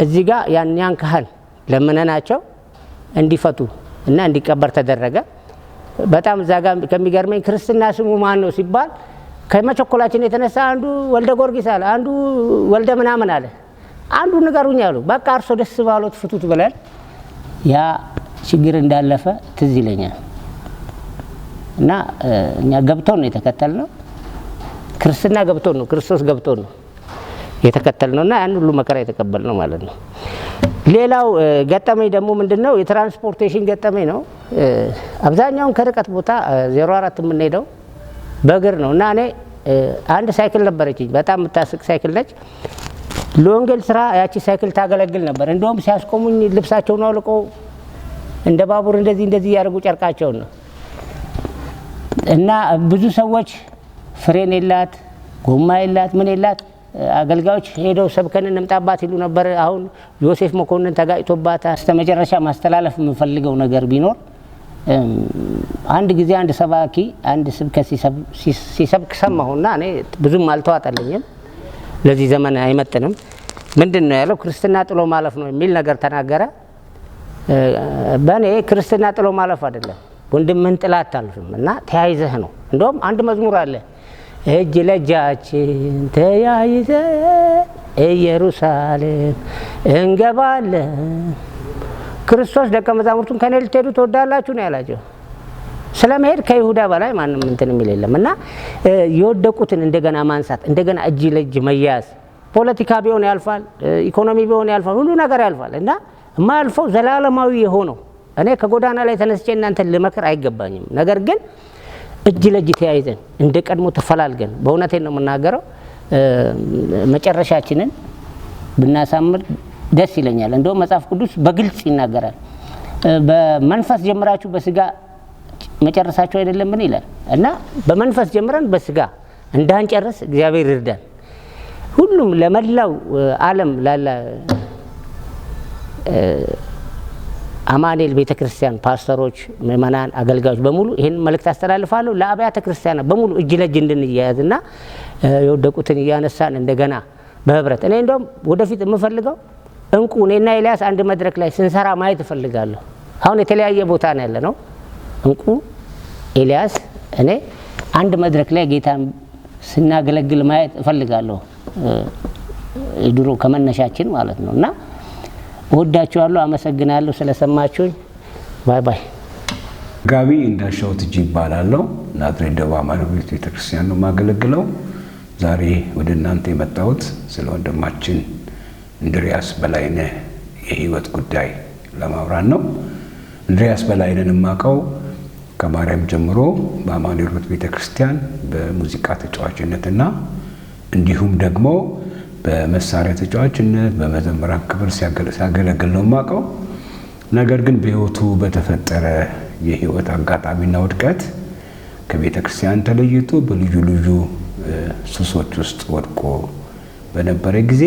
እዚህ ጋር ያን ካህን ለምነናቸው እንዲፈቱ እና እንዲቀበር ተደረገ። በጣም እዛ ጋር ከሚገርመኝ ክርስትና ስሙ ማን ነው ሲባል ከመቸኮላችን የተነሳ አንዱ ወልደ ጊዮርጊስ አለ፣ አንዱ ወልደ ምናምን አለ፣ አንዱ ንገሩኝ አሉ። በቃ እርሶ ደስ ባሎት ፍቱት ብለን ያ ችግር እንዳለፈ ትዝ ይለኛል። እና እኛ ገብቶን ነው የተከተልነው። ክርስትና ገብቶን ነው፣ ክርስቶስ ገብቶን ነው የተከተልነውና ያን ሁሉ መከራ የተቀበልነው ማለት ነው። ሌላው ገጠመኝ ደግሞ ምንድነው? የትራንስፖርቴሽን ገጠመኝ ነው። አብዛኛውን ከርቀት ቦታ 04 የምንሄደው በእግር ነው እና እኔ አንድ ሳይክል ነበረችኝ፣ በጣም የምታስቅ ሳይክል ነች። ለወንጌል ስራ ያቺ ሳይክል ታገለግል ነበር። እንደውም ሲያስቆሙኝ ልብሳቸውን አውልቀው እንደ ባቡር እንደዚህ ያደርጉ ጨርቃቸውን ነው። እና ብዙ ሰዎች ፍሬን የላት ጎማ የላት ምን የላት አገልጋዮች ሄደው ሰብከን እንምጣባት ይሉ ነበር። አሁን ዮሴፍ መኮንን ተጋጭቶባት አስተመጨረሻ ማስተላለፍ የምፈልገው ነገር ቢኖር አንድ ጊዜ አንድ ሰባኪ አንድ ስብከት ሲሰብክ ሰማሁና እኔ ብዙም አልተዋጠልኝም፣ ለዚህ ዘመን አይመጥንም። ምንድነው ያለው? ክርስትና ጥሎ ማለፍ ነው የሚል ነገር ተናገረ። በእኔ ክርስትና ጥሎ ማለፍ አይደለም፣ ወንድምህን ጥላ አታልፍም እና ተያይዘህ ነው። እንደውም አንድ መዝሙር አለ፣ እጅ ለእጃችን ተያይዘን ኢየሩሳሌም እንገባለን። ክርስቶስ ደቀ መዛሙርቱን ከኔ ልትሄዱ ትወዳላችሁ ነው ያላቸው። ስለመሄድ ከይሁዳ በላይ ማንም እንትን የሚል የለም እና የወደቁትን እንደገና ማንሳት፣ እንደገና እጅ ለእጅ መያዝ። ፖለቲካ ቢሆን ያልፋል፣ ኢኮኖሚ ቢሆን ያልፋል፣ ሁሉ ነገር ያልፋል እና የማያልፈው ዘላለማዊ የሆነው እኔ ከጎዳና ላይ ተነስቼ እናንተን ልመክር አይገባኝም። ነገር ግን እጅ ለእጅ ተያይዘን እንደ ቀድሞ ተፈላልገን በእውነቴን ነው የምናገረው መጨረሻችንን ብናሳምር ደስ ይለኛል። እንደውም መጽሐፍ ቅዱስ በግልጽ ይናገራል። በመንፈስ ጀምራችሁ በስጋ መጨረሳችሁ አይደለም ምን ይላል እና በመንፈስ ጀምረን በስጋ እንዳንጨርስ እግዚአብሔር ይርዳን። ሁሉም ለመላው ዓለም ላለ አማኑኤል ቤተክርስቲያን ፓስተሮች፣ ምእመናን፣ አገልጋዮች በሙሉ ይሄን መልእክት አስተላልፋለሁ። ለአብያተ ክርስቲያናት በሙሉ እጅ ለእጅ እንድንያያዝና የወደቁትን እያነሳን እንደገና በህብረት እኔ እንደውም ወደፊት የምፈልገው እንቁ እኔና ኤልያስ አንድ መድረክ ላይ ስንሰራ ማየት እፈልጋለሁ። አሁን የተለያየ ቦታ ነው ያለ ነው። እንቁ ኤልያስ እኔ አንድ መድረክ ላይ ጌታን ስናገለግል ማየት እፈልጋለሁ። ድሮ ከመነሻችን ማለት ነውና ወዳችኋለሁ። አመሰግናለሁ ስለሰማችሁኝ። ባይ ባይ። ጋቢ እንዳሻው ትጂ ይባላለሁ። ናዝሬት ደቡብ አማኑኤል ቤተክርስቲያን ነው ማገለግለው። ዛሬ ወደ እናንተ የመጣሁት ስለ ወንድማችን እንድሪያስ በላይነህ የህይወት ጉዳይ ለማውራት ነው። እንድሪያስ በላይነህን የማውቀው ከማርያም ጀምሮ በአማኑኤል ቤተክርስቲያን በሙዚቃ ተጫዋችነትና እንዲሁም ደግሞ በመሳሪያ ተጫዋችነት በመዘምራን ክብር ሲያገለግል ነው የማውቀው። ነገር ግን በህይወቱ በተፈጠረ የህይወት አጋጣሚና ውድቀት ከቤተክርስቲያን ተለይቶ በልዩ ልዩ ሱሶች ውስጥ ወድቆ በነበረ ጊዜ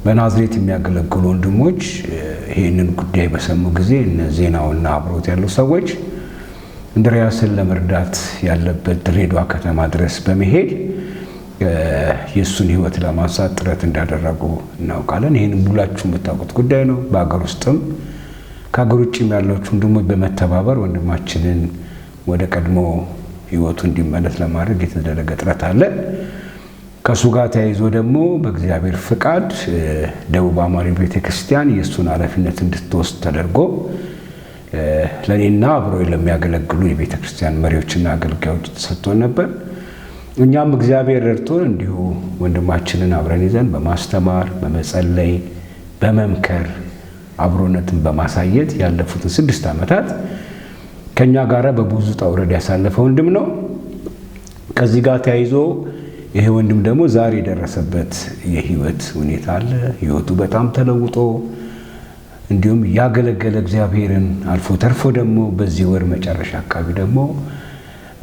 በናዝሬት የሚያገለግሉ ወንድሞች ይህንን ጉዳይ በሰሙ ጊዜ እነ ዜናውና አብሮት ያሉ ሰዎች እንድሪያስን ለመርዳት ያለበት ድሬዳዋ ከተማ ድረስ በመሄድ የሱን ህይወት ለማንሳት ጥረት እንዳደረጉ እናውቃለን። ይሄን ሁላችሁ የምታውቁት ጉዳይ ነው። በአገር ውስጥም ከአገር ውጭም ያላችሁ ወንድሞች በመተባበር ወንድማችንን ወደ ቀድሞ ህይወቱ እንዲመለስ ለማድረግ የተደረገ ጥረት አለ። ከሱ ጋር ተያይዞ ደግሞ በእግዚአብሔር ፍቃድ ደቡብ አማኑኤል ቤተክርስቲያን የሱን ኃላፊነት እንድትወስድ ተደርጎ ለኔና አብሮ ለሚያገለግሉ የቤተክርስቲያን መሪዎችና አገልጋዮች ተሰጥቶን ነበር። እኛም እግዚአብሔር ረድቶን እንዲሁ ወንድማችንን አብረን ይዘን በማስተማር በመጸለይ በመምከር አብሮነትን በማሳየት ያለፉትን 6 ዓመታት ከኛ ጋር በብዙ ውጣ ውረድ ያሳለፈ ወንድም ነው። ከዚህ ጋር ተያይዞ ይሄ ወንድም ደግሞ ዛሬ የደረሰበት የህይወት ሁኔታ አለ። ህይወቱ በጣም ተለውጦ እንዲሁም ያገለገለ እግዚአብሔርን አልፎ ተርፎ ደግሞ በዚህ ወር መጨረሻ አካባቢ ደግሞ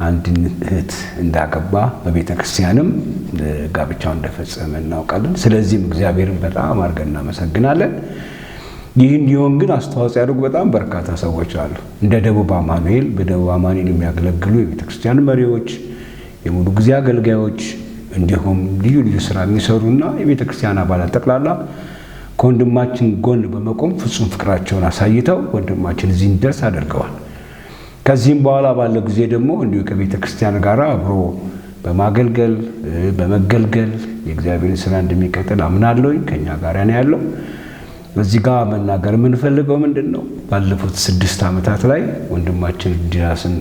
አንድ እህት እንዳገባ በቤተክርስቲያንም ጋብቻውን እንደፈጸመ እናውቃለን። ስለዚህም እግዚአብሔርን በጣም አድርገን እናመሰግናለን። ይህ እንዲሆን ግን አስተዋጽኦ ያደረጉ በጣም በርካታ ሰዎች አሉ። እንደ ደቡብ አማኑኤል በደቡብ አማኑኤል የሚያገለግሉ የቤተክርስቲያን መሪዎች፣ የሙሉ ጊዜ አገልጋዮች እንዲሁም ልዩ ልዩ ስራ የሚሰሩና የቤተክርስቲያን አባላት ጠቅላላ ከወንድማችን ጎን በመቆም ፍጹም ፍቅራቸውን አሳይተው ወንድማችን እዚህ እንዲደርስ አድርገዋል። ከዚህም በኋላ ባለው ጊዜ ደግሞ እንዲሁ ከቤተክርስቲያን ጋር አብሮ በማገልገል በመገልገል የእግዚአብሔርን ስራ እንደሚቀጥል አምናለሁ። ከኛ ጋር ነው ያለው። እዚህ ጋር መናገር የምንፈልገው ምንድነው? ባለፉት 6 ዓመታት ላይ ወንድማችን እንድሪያስን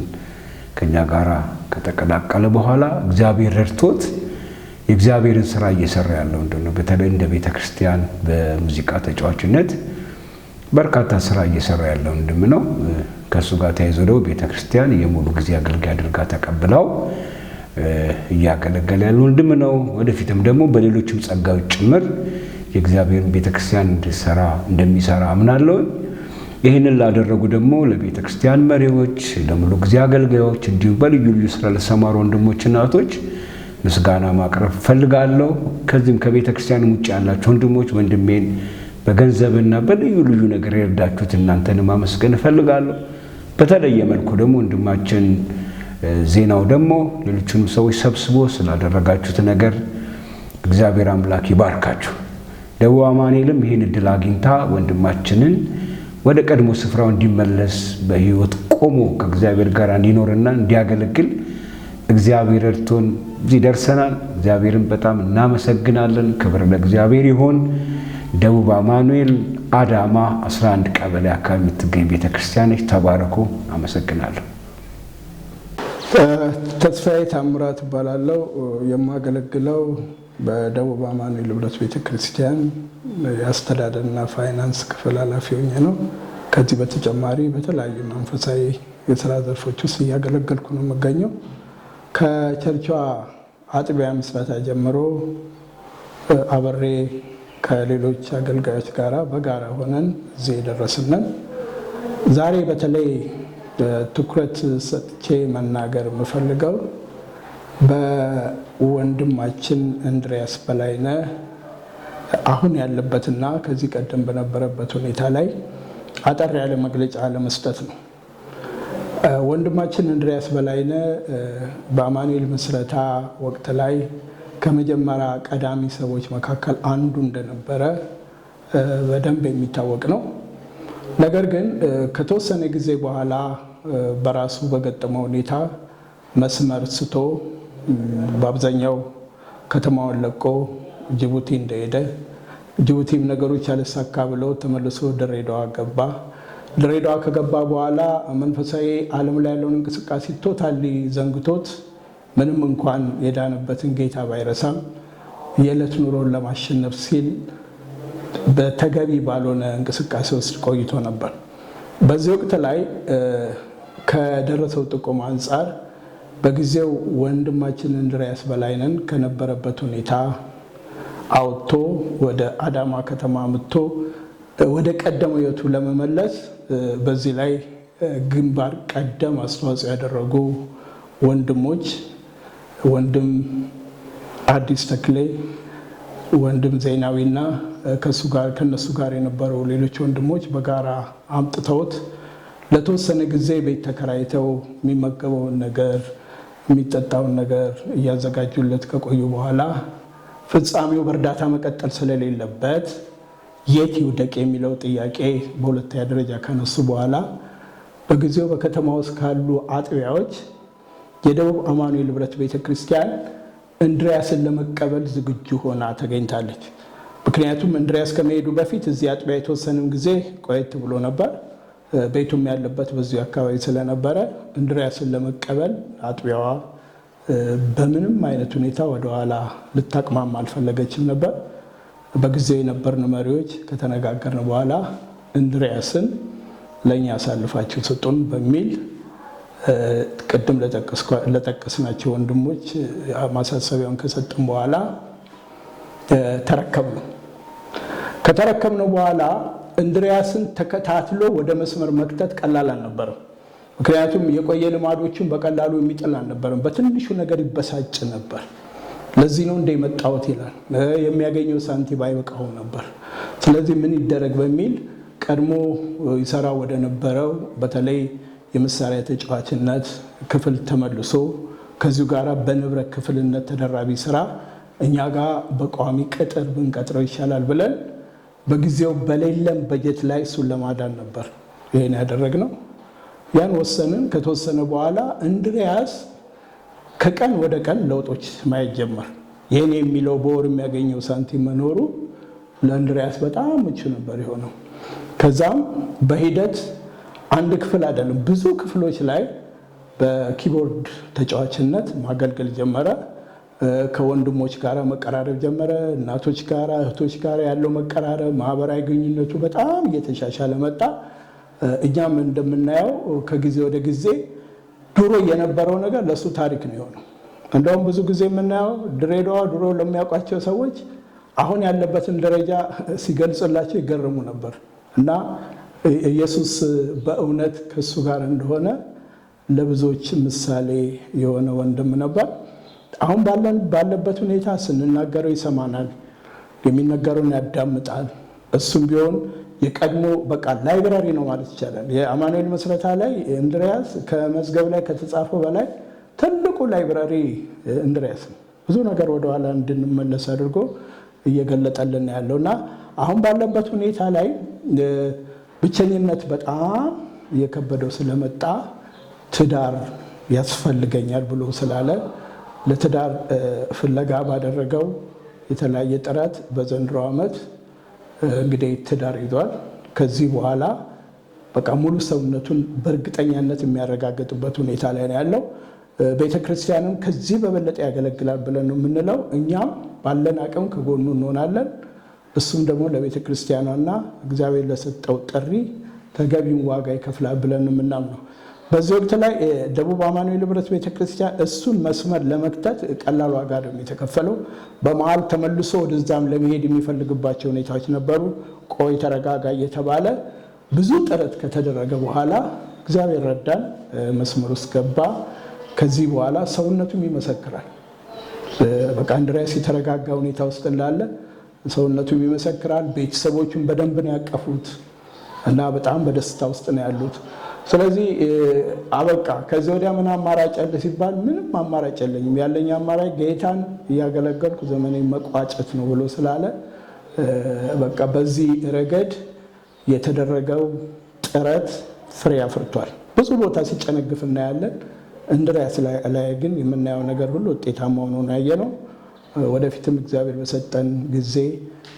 ከኛ ጋር ከተቀላቀለ በኋላ እግዚአብሔር ረድቶት የእግዚአብሔርን ስራ እየሰራ ያለው እንደሆነ በተለይ እንደ ቤተክርስቲያን በሙዚቃ ተጫዋችነት በርካታ ስራ እየሰራ ያለው እንደምነው ከሱ ጋር ተያይዞ ደግሞ ቤተክርስቲያን የሙሉ ጊዜ አገልጋይ አድርጋ ተቀብለው እያገለገለ ያለው እንደምነው ወደፊትም ደግሞ በሌሎችም ጸጋዎች ጭምር የእግዚአብሔርን ቤተክርስቲያን እንደሚሰራ አምናለሁ። ይህንን ላደረጉ ደግሞ ለቤተክርስቲያን መሪዎች፣ ለሙሉ ጊዜ አገልጋዮች እንዲሁም በልዩ ልዩ ስራ ለተሰማሩ ወንድሞችና እህቶች ምስጋና ማቅረብ ፈልጋለሁ። ከዚህም ከቤተክርስቲያን ውጭ ያላችሁ ወንድሞች ወንድሜን በገንዘብና በልዩ ልዩ ነገር ይረዳችሁት እናንተን ማመስገን ፈልጋለሁ። በተለየ መልኩ ደግሞ ወንድማችን ዜናው ደግሞ ሌሎችንም ሰዎች ሰብስቦ ስላደረጋችሁት ነገር እግዚአብሔር አምላክ ይባርካችሁ። ደቡብ አማኑኤልም ይህን እድል አግኝታ ወንድማችንን ወደ ቀድሞ ስፍራው እንዲመለስ በህይወት ቆሞ ከእግዚአብሔር ጋር እንዲኖርና እንዲያገለግል እግዚአብሔር ረድቶን እዚህ ደርሰናል። እግዚአብሔርን በጣም እናመሰግናለን። ክብር ለእግዚአብሔር ይሁን። ደቡብ አማኑኤል አዳማ 11 ቀበሌ አካባቢ የምትገኝ ቤተክርስቲያን ነች። ተባረኩ። አመሰግናለሁ። ተስፋዬ ታምራት እባላለሁ። የማገለግለው በደቡብ አማኑኤል ህብረት ቤተክርስቲያን የአስተዳደርና ፋይናንስ ክፍል ኃላፊ ሆኜ ነው። ከዚህ በተጨማሪ በተለያዩ መንፈሳዊ የስራ ዘርፎች ውስጥ እያገለገልኩ ነው የምገኘው። ከቸርቿ አጥቢያ ምስረታ ጀምሮ አብሬ ከሌሎች አገልጋዮች ጋር በጋራ ሆነን እዚህ የደረስነን። ዛሬ በተለይ ትኩረት ሰጥቼ መናገር የምፈልገው በወንድማችን እንድሪያስ በላይነህ አሁን ያለበትና ከዚህ ቀደም በነበረበት ሁኔታ ላይ አጠር ያለ መግለጫ ለመስጠት ነው። ወንድማችን እንድሪያስ በላይነህ በአማኑኤል ምስረታ ወቅት ላይ ከመጀመሪያ ቀዳሚ ሰዎች መካከል አንዱ እንደነበረ በደንብ የሚታወቅ ነው። ነገር ግን ከተወሰነ ጊዜ በኋላ በራሱ በገጠመው ሁኔታ መስመር ስቶ በአብዛኛው ከተማውን ለቆ ጅቡቲ እንደሄደ፣ ጅቡቲም ነገሮች ያልሳካ ብለው ተመልሶ ድሬዳዋ ገባ። ድሬዳዋ ከገባ በኋላ መንፈሳዊ ዓለም ላይ ያለውን እንቅስቃሴ ቶታሊ ዘንግቶት ምንም እንኳን የዳነበትን ጌታ ባይረሳም የዕለት ኑሮን ለማሸነፍ ሲል በተገቢ ባልሆነ እንቅስቃሴ ውስጥ ቆይቶ ነበር። በዚህ ወቅት ላይ ከደረሰው ጥቆማ አንጻር በጊዜው ወንድማችን እንድሪያስ በላይነህን ከነበረበት ሁኔታ አውጥቶ ወደ አዳማ ከተማ መጥቶ ወደ ቀደመው ሕይወቱ ለመመለስ በዚህ ላይ ግንባር ቀደም አስተዋጽኦ ያደረጉ ወንድሞች ወንድም አዲስ ተክሌ፣ ወንድም ዜናዊና ከነሱ ጋር የነበሩ ሌሎች ወንድሞች በጋራ አምጥተውት ለተወሰነ ጊዜ ቤት ተከራይተው የሚመገበውን ነገር የሚጠጣውን ነገር እያዘጋጁለት ከቆዩ በኋላ ፍጻሜው በእርዳታ መቀጠል ስለሌለበት የት ይውደቅ የሚለው ጥያቄ በሁለተኛ ደረጃ ከነሱ በኋላ በጊዜው በከተማ ውስጥ ካሉ አጥቢያዎች የደቡብ አማኑኤል ህብረት ቤተክርስቲያን እንድሪያስን ለመቀበል ዝግጁ ሆና ተገኝታለች። ምክንያቱም እንድሪያስ ከመሄዱ በፊት እዚህ አጥቢያ የተወሰነም ጊዜ ቆየት ብሎ ነበር። ቤቱም ያለበት በዚሁ አካባቢ ስለነበረ እንድሪያስን ለመቀበል አጥቢያዋ በምንም አይነት ሁኔታ ወደኋላ ልታቅማም አልፈለገችም ነበር። በጊዜው የነበርን መሪዎች ከተነጋገርን በኋላ እንድሪያስን ለእኛ አሳልፋችሁ ስጡን በሚል ቅድም ለጠቀስናቸው ወንድሞች ማሳሰቢያውን ከሰጥን በኋላ ተረከብነው። ከተረከብነው በኋላ እንድሪያስን ተከታትሎ ወደ መስመር መክተት ቀላል አልነበረም። ምክንያቱም የቆየ ልማዶችን በቀላሉ የሚጥል አልነበረም። በትንሹ ነገር ይበሳጭ ነበር። ለዚህ ነው እንደ መጣሁት ይላል። የሚያገኘው ሳንቲም አይበቃው ነበር። ስለዚህ ምን ይደረግ በሚል ቀድሞ ይሰራ ወደ ነበረው በተለይ የመሳሪያ ተጫዋችነት ክፍል ተመልሶ ከዚሁ ጋር በንብረት ክፍልነት ተደራቢ ስራ እኛ ጋር በቋሚ ቅጥር ብንቀጥረው ይሻላል ብለን በጊዜው በሌለም በጀት ላይ እሱን ለማዳን ነበር ይሄን ያደረግነው። ያን ወሰንን። ከተወሰነ በኋላ እንድሪያስ ከቀን ወደ ቀን ለውጦች ማየት ጀመር። ይሄን የሚለው በወር የሚያገኘው ሳንቲም መኖሩ ለእንድሪያስ በጣም ምቹ ነበር የሆነው። ከዛም በሂደት አንድ ክፍል አይደለም ብዙ ክፍሎች ላይ በኪቦርድ ተጫዋችነት ማገልገል ጀመረ። ከወንድሞች ጋር መቀራረብ ጀመረ። እናቶች ጋር እህቶች ጋር ያለው መቀራረብ ማህበራዊ ግንኙነቱ በጣም እየተሻሻለ መጣ። እኛም እንደምናየው ከጊዜ ወደ ጊዜ ድሮ የነበረው ነገር ለሱ ታሪክ ነው የሆነው። እንደውም ብዙ ጊዜ የምናየው ድሬዳዋ ድሮ ለሚያውቋቸው ሰዎች አሁን ያለበትን ደረጃ ሲገልጽላቸው ይገረሙ ነበር እና ኢየሱስ በእውነት ከሱ ጋር እንደሆነ ለብዙዎች ምሳሌ የሆነ ወንድም ነበር። አሁን ባለበት ሁኔታ ስንናገረው ይሰማናል፣ የሚነገረውን ያዳምጣል። እሱም ቢሆን የቀድሞ በቃ ላይብራሪ ነው ማለት ይቻላል። የአማኑኤል መስረታ ላይ እንድሪያስ ከመዝገብ ላይ ከተጻፈው በላይ ትልቁ ላይብራሪ እንድሪያስ ነው። ብዙ ነገር ወደኋላ እንድንመለስ አድርጎ እየገለጠልን ያለው እና አሁን ባለበት ሁኔታ ላይ ብቸኝነት በጣም እየከበደው ስለመጣ ትዳር ያስፈልገኛል ብሎ ስላለ ለትዳር ፍለጋ ባደረገው የተለያየ ጥረት በዘንድሮ ዓመት እንግዲህ ትዳር ይዟል። ከዚህ በኋላ በቃ ሙሉ ሰውነቱን በእርግጠኛነት የሚያረጋግጥበት ሁኔታ ላይ ነው ያለው። ቤተክርስቲያንም ከዚህ በበለጠ ያገለግላል ብለን ነው የምንለው። እኛም ባለን አቅም ከጎኑ እንሆናለን። እሱም ደግሞ ለቤተክርስቲያኗና እግዚአብሔር ለሰጠው ጥሪ ተገቢውን ዋጋ ይከፍላል ብለን የምናምነው። በዚህ ወቅት ላይ ደቡብ አማኑኤል ህብረት ቤተክርስቲያን እሱን መስመር ለመክተት ቀላል ዋጋ ነው የተከፈለው። በመሀል ተመልሶ ወደዛም ለመሄድ የሚፈልግባቸው ሁኔታዎች ነበሩ። ቆይ ተረጋጋ እየተባለ ብዙ ጥረት ከተደረገ በኋላ እግዚአብሔር ረዳን፣ መስመር ውስጥ ገባ። ከዚህ በኋላ ሰውነቱም ይመሰክራል። በቃ እንድሪያስ የተረጋጋ ሁኔታ ውስጥ እንዳለ ሰውነቱም ይመሰክራል። ቤተሰቦቹም በደንብ ነው ያቀፉት እና በጣም በደስታ ውስጥ ነው ያሉት። ስለዚህ አበቃ ከዚህ ወዲያ ምን አማራጭ አለ ሲባል ምንም አማራጭ የለኝም፣ ያለኝ አማራጭ ጌታን እያገለገልኩ ዘመኔን መቋጨት ነው ብሎ ስላለ በቃ በዚህ ረገድ የተደረገው ጥረት ፍሬ አፍርቷል። ብዙ ቦታ ሲጨነግፍ እናያለን። እንድሪያስ ላይ ግን የምናየው ነገር ሁሉ ውጤታማ ሆኖ ያየነው። ወደፊትም እግዚአብሔር በሰጠን ጊዜ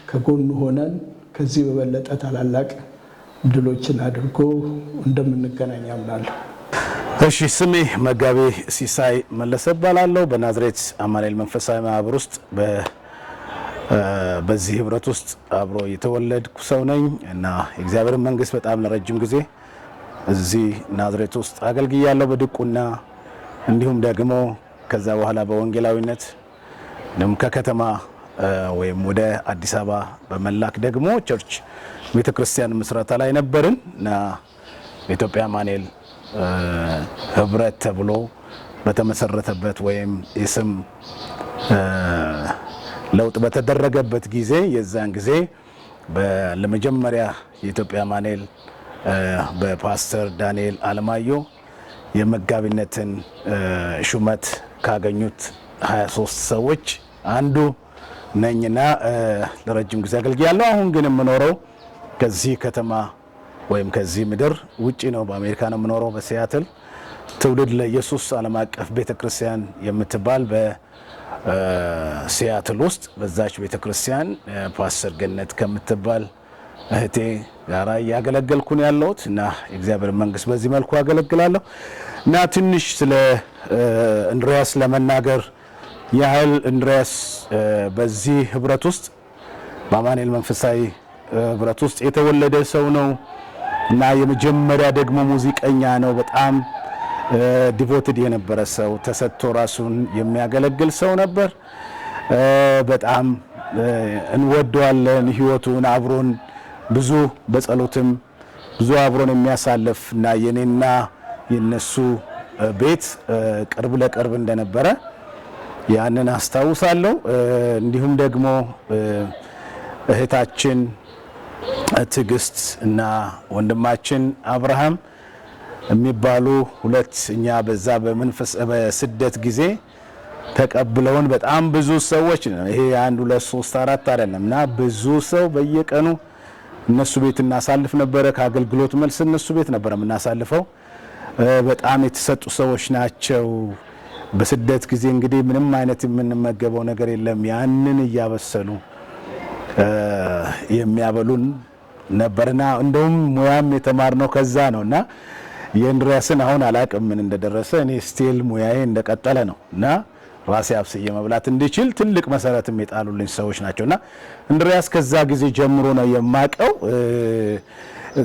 ከጎኑ ሆነን ከዚህ በበለጠ ታላላቅ ድሎችን አድርጎ እንደምንገናኝ አምናለሁ። እሺ፣ ስሜ መጋቤ ሲሳይ መለሰ እባላለሁ። በናዝሬት አማኑኤል መንፈሳዊ ማህበር ውስጥ በዚህ ህብረት ውስጥ አብሮ የተወለድኩ ሰው ነኝ እና የእግዚአብሔር መንግስት በጣም ለረጅም ጊዜ እዚህ ናዝሬት ውስጥ አገልግያለሁ በድቁና፣ እንዲሁም ደግሞ ከዛ በኋላ በወንጌላዊነት ከከተማ ወይም ወደ አዲስ አበባ በመላክ ደግሞ ቸርች ቤተክርስቲያን ምስረታ ላይ ነበርን እና በኢትዮጵያ አማኑኤል ህብረት ተብሎ በተመሰረተበት ወይም የስም ለውጥ በተደረገበት ጊዜ የዛን ጊዜ ለመጀመሪያ የኢትዮጵያ አማኑኤል በፓስተር ዳንኤል አለማየሁ የመጋቢነትን ሹመት ካገኙት 23 ሰዎች አንዱ ነኝና ለረጅም ጊዜ አገልግያለሁ። አሁን ግን የምኖረው ከዚህ ከተማ ወይም ከዚህ ምድር ውጪ ነው። በአሜሪካ ነው የምኖረው፣ በሲያትል ትውልድ ለኢየሱስ ዓለም አቀፍ ቤተክርስቲያን የምትባል በሲያትል ውስጥ በዛች ቤተክርስቲያን ፓስተር ገነት ከምትባል እህቴ ጋራ እያገለገልኩ ነው ያለሁት እና የእግዚአብሔር መንግስት በዚህ መልኩ አገለግላለሁ እና ትንሽ ስለ እንድሪያስ ለመናገር ያህል እንድሪያስ በዚህ ህብረት ውስጥ በአማኑኤል መንፈሳዊ ህብረት ውስጥ የተወለደ ሰው ነው እና የመጀመሪያ ደግሞ ሙዚቀኛ ነው። በጣም ዲቮትድ የነበረ ሰው፣ ተሰጥቶ ራሱን የሚያገለግል ሰው ነበር። በጣም እንወደዋለን። ህይወቱን አብሮን ብዙ በጸሎትም ብዙ አብሮን የሚያሳልፍ እና የኔና የነሱ ቤት ቅርብ ለቅርብ እንደነበረ ያንን አስታውሳለሁ። እንዲሁም ደግሞ እህታችን ትዕግስት እና ወንድማችን አብርሃም የሚባሉ ሁለት እኛ በዛ በስደት ጊዜ ተቀብለውን በጣም ብዙ ሰዎች ነው። ይሄ 1 2 3 4 አይደለም እና ብዙ ሰው በየቀኑ እነሱ ቤት እናሳልፍ ነበረ። ከአገልግሎት መልስ እነሱ ቤት ነበር የምናሳልፈው። በጣም የተሰጡ ሰዎች ናቸው። በስደት ጊዜ እንግዲህ ምንም አይነት የምንመገበው ነገር የለም። ያንን እያበሰሉ የሚያበሉን ነበርና እንደውም ሙያም የተማርነው ከዛ ነውና የእንድሪያስን አሁን አላቅም ምን እንደደረሰ። እኔ ስቲል ሙያዬ እንደቀጠለ ነው እና ራሴ አብስዬ መብላት እንዲችል ትልቅ መሰረትም የጣሉልኝ ሰዎች ናቸውና እንድሪያስ ከዛ ጊዜ ጀምሮ ነው የማቀው።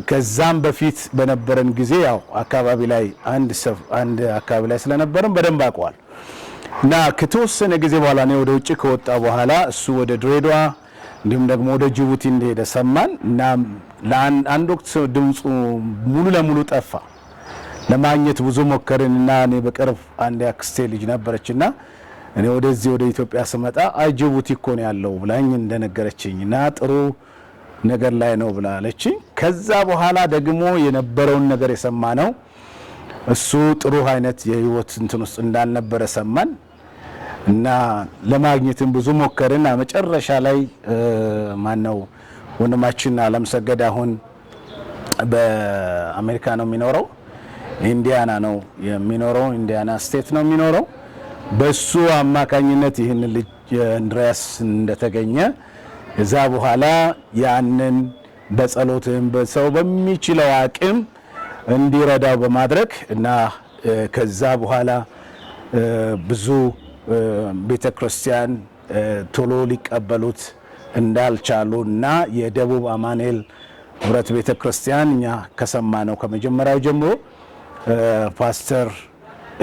ከዛም በፊት በነበረን ጊዜ ያው አካባቢ ላይ አንድ አካባቢ ላይ ስለነበረን በደንብ አውቀዋል እና ከተወሰነ ጊዜ በኋላ ነው ወደ ውጭ ከወጣ በኋላ እሱ ወደ ድሬዳዋ እንዲሁም ደግሞ ወደ ጅቡቲ እንደሄደ ሰማን እና ለአንድ ወቅት ድምፁ ሙሉ ለሙሉ ጠፋ። ለማግኘት ብዙ ሞከርንና እኔ በቅርብ አንድ አክስቴ ልጅ ነበረችና እኔ ወደዚህ ወደ ኢትዮጵያ ስመጣ አይ ጅቡቲ እኮ ነው ያለው ብላኝ እንደነገረችኝና ጥሩ ነገር ላይ ነው ብላለችኝ። ከዛ በኋላ ደግሞ የነበረውን ነገር የሰማነው እሱ ጥሩ አይነት የህይወት እንትን ውስጥ እንዳልነበረ ሰማን እና ለማግኘትም ብዙ ሞከርን። መጨረሻ ላይ ማነው ወንድማችን አለምሰገድ አሁን በአሜሪካ ነው የሚኖረው፣ ኢንዲያና ነው የሚኖረው፣ ኢንዲያና ስቴት ነው የሚኖረው። በሱ አማካኝነት ይህን ልጅ እንድሪያስ እንደተገኘ ከዛ በኋላ ያንን በጸሎትም በሰው በሚችለው አቅም እንዲረዳው በማድረግ እና ከዛ በኋላ ብዙ ቤተክርስቲያን ቶሎ ሊቀበሉት እንዳልቻሉ እና የደቡብ አማኑኤል ህብረት ቤተክርስቲያን እኛ ከሰማነው ከመጀመሪያው ጀምሮ ፓስተር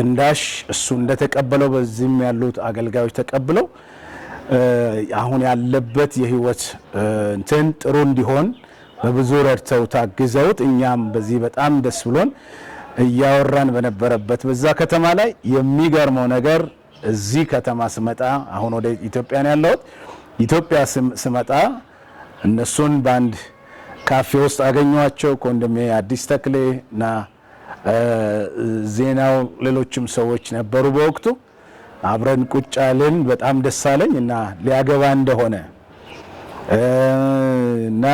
እንዳሽ እሱ እንደተቀበለው በዚህም ያሉት አገልጋዮች ተቀብለው አሁን ያለበት የህይወት እንትን ጥሩ እንዲሆን በብዙ ረድተው ታግዘውት እኛም በዚህ በጣም ደስ ብሎን እያወራን በነበረበት በዛ ከተማ ላይ የሚገርመው ነገር እዚህ ከተማ ስመጣ አሁን ወደ ኢትዮጵያ ነው ያለሁት። ኢትዮጵያ ስመጣ እነሱን በአንድ ካፌ ውስጥ አገኘኋቸው። ኮንዶሜ አዲስ ተክሌ እና ዜናው ሌሎችም ሰዎች ነበሩ በወቅቱ። አብረን ቁጭ አልን። በጣም ደስ አለኝ እና ሊያገባ እንደሆነ እና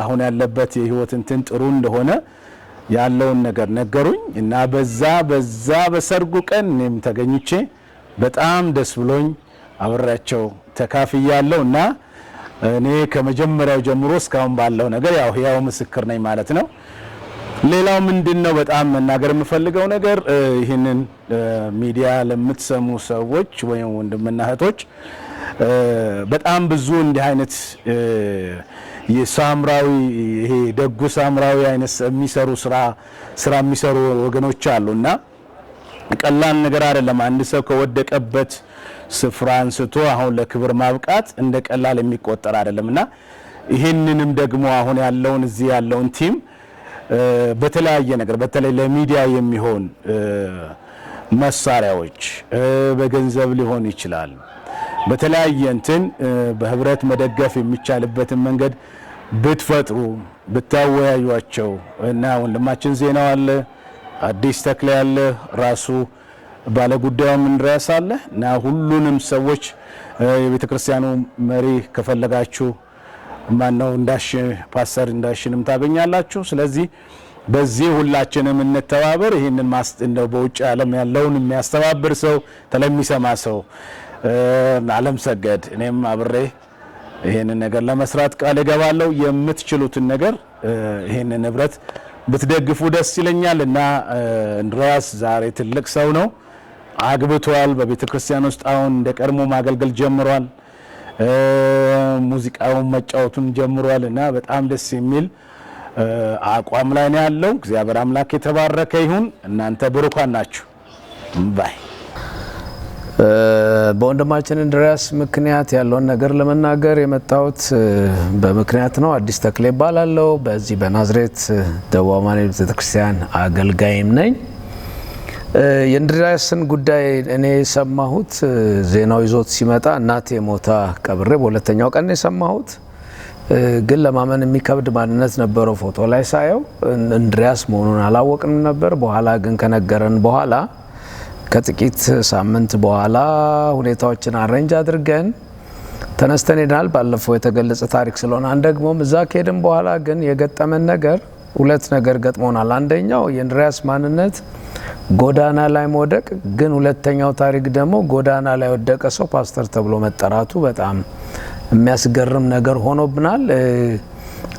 አሁን ያለበት የህይወት እንትን ጥሩ እንደሆነ ያለውን ነገር ነገሩኝ እና በዛ በሰርጉ ቀን እኔም ተገኝቼ በጣም ደስ ብሎኝ አብሬያቸው ተካፍያለሁ እና እኔ ከመጀመሪያው ጀምሮ እስካሁን ባለው ነገር ያው ህያው ምስክር ነኝ ማለት ነው። ሌላው ምንድነው በጣም መናገር የምፈልገው ነገር ይህንን ሚዲያ ለምትሰሙ ሰዎች ወይም ወንድምና እህቶች በጣም ብዙ እንዲህ አይነት የሳምራዊ ይሄ ደጉ ሳምራዊ አይነት የሚሰሩ ስራ የሚሰሩ ወገኖች አሉና ቀላል ነገር አይደለም። አንድ ሰው ከወደቀበት ስፍራ አንስቶ አሁን ለክብር ማብቃት እንደ ቀላል የሚቆጠር አይደለምና ይሄንንም ደግሞ አሁን ያለውን እዚህ ያለውን ቲም በተለያየ ነገር በተለይ ለሚዲያ የሚሆን መሳሪያዎች በገንዘብ ሊሆን ይችላል፣ በተለያየ እንትን በህብረት መደገፍ የሚቻልበትን መንገድ ብትፈጥሩ ብታወያዩቸው እና ወንድማችን ዜናው አለ አዲስ ተክለ ያለ ራሱ ባለጉዳዩም እንድሪያስ አለ እና ሁሉንም ሰዎች የቤተ ክርስቲያኑ መሪ ከፈለጋችሁ ማነው ፓስተር እንዳሽንም ታገኛላችሁ። ስለዚህ በዚህ ሁላችንም እንተባበር። ይሄንን እንደው በውጭ ዓለም ያለውን የሚያስተባብር ሰው ተለሚሰማ ሰው ዓለም ሰገድ እኔም አብሬ ይሄንን ነገር ለመስራት ቃል እገባለሁ። የምትችሉትን ነገር ይሄንን ንብረት ብትደግፉ ደስ ይለኛል እና እንድሪያስ ዛሬ ትልቅ ሰው ነው። አግብቷል። በቤተ ክርስቲያን ውስጥ አሁን እንደ ቀድሞ ማገልገል ጀምሯል። ሙዚቃውን መጫወቱን ጀምሯል እና በጣም ደስ የሚል አቋም ላይ ነው ያለው። እግዚአብሔር አምላክ የተባረከ ይሁን። እናንተ ብሩካን ናችሁ ባይ በወንድማችን እንድሪያስ ምክንያት ያለውን ነገር ለመናገር የመጣሁት በምክንያት ነው። አዲስ ተክሌ ይባላለሁ። በዚህ በናዝሬት ደቡብ አማኑኤል ቤተክርስቲያን አገልጋይም ነኝ። የእንድሪያስን ጉዳይ እኔ የሰማሁት ዜናው ይዞት ሲመጣ እናቴ ሞታ ቀብሬ በሁለተኛው ቀን የሰማሁት ግን ለማመን የሚከብድ ማንነት ነበረው። ፎቶ ላይ ሳየው እንድሪያስ መሆኑን አላወቅንም ነበር። በኋላ ግን ከነገረን በኋላ ከጥቂት ሳምንት በኋላ ሁኔታዎችን አሬንጅ አድርገን ተነስተን ሄደናል። ባለፈው የተገለጸ ታሪክ ስለሆነ አንደግሞም እዛ ከሄድን በኋላ ግን የገጠመን ነገር ሁለት ነገር ገጥሞናል። አንደኛው የእንድሪያስ ማንነት ጎዳና ላይ መውደቅ፣ ግን ሁለተኛው ታሪክ ደግሞ ጎዳና ላይ ወደቀ ሰው ፓስተር ተብሎ መጠራቱ በጣም የሚያስገርም ነገር ሆኖብናል።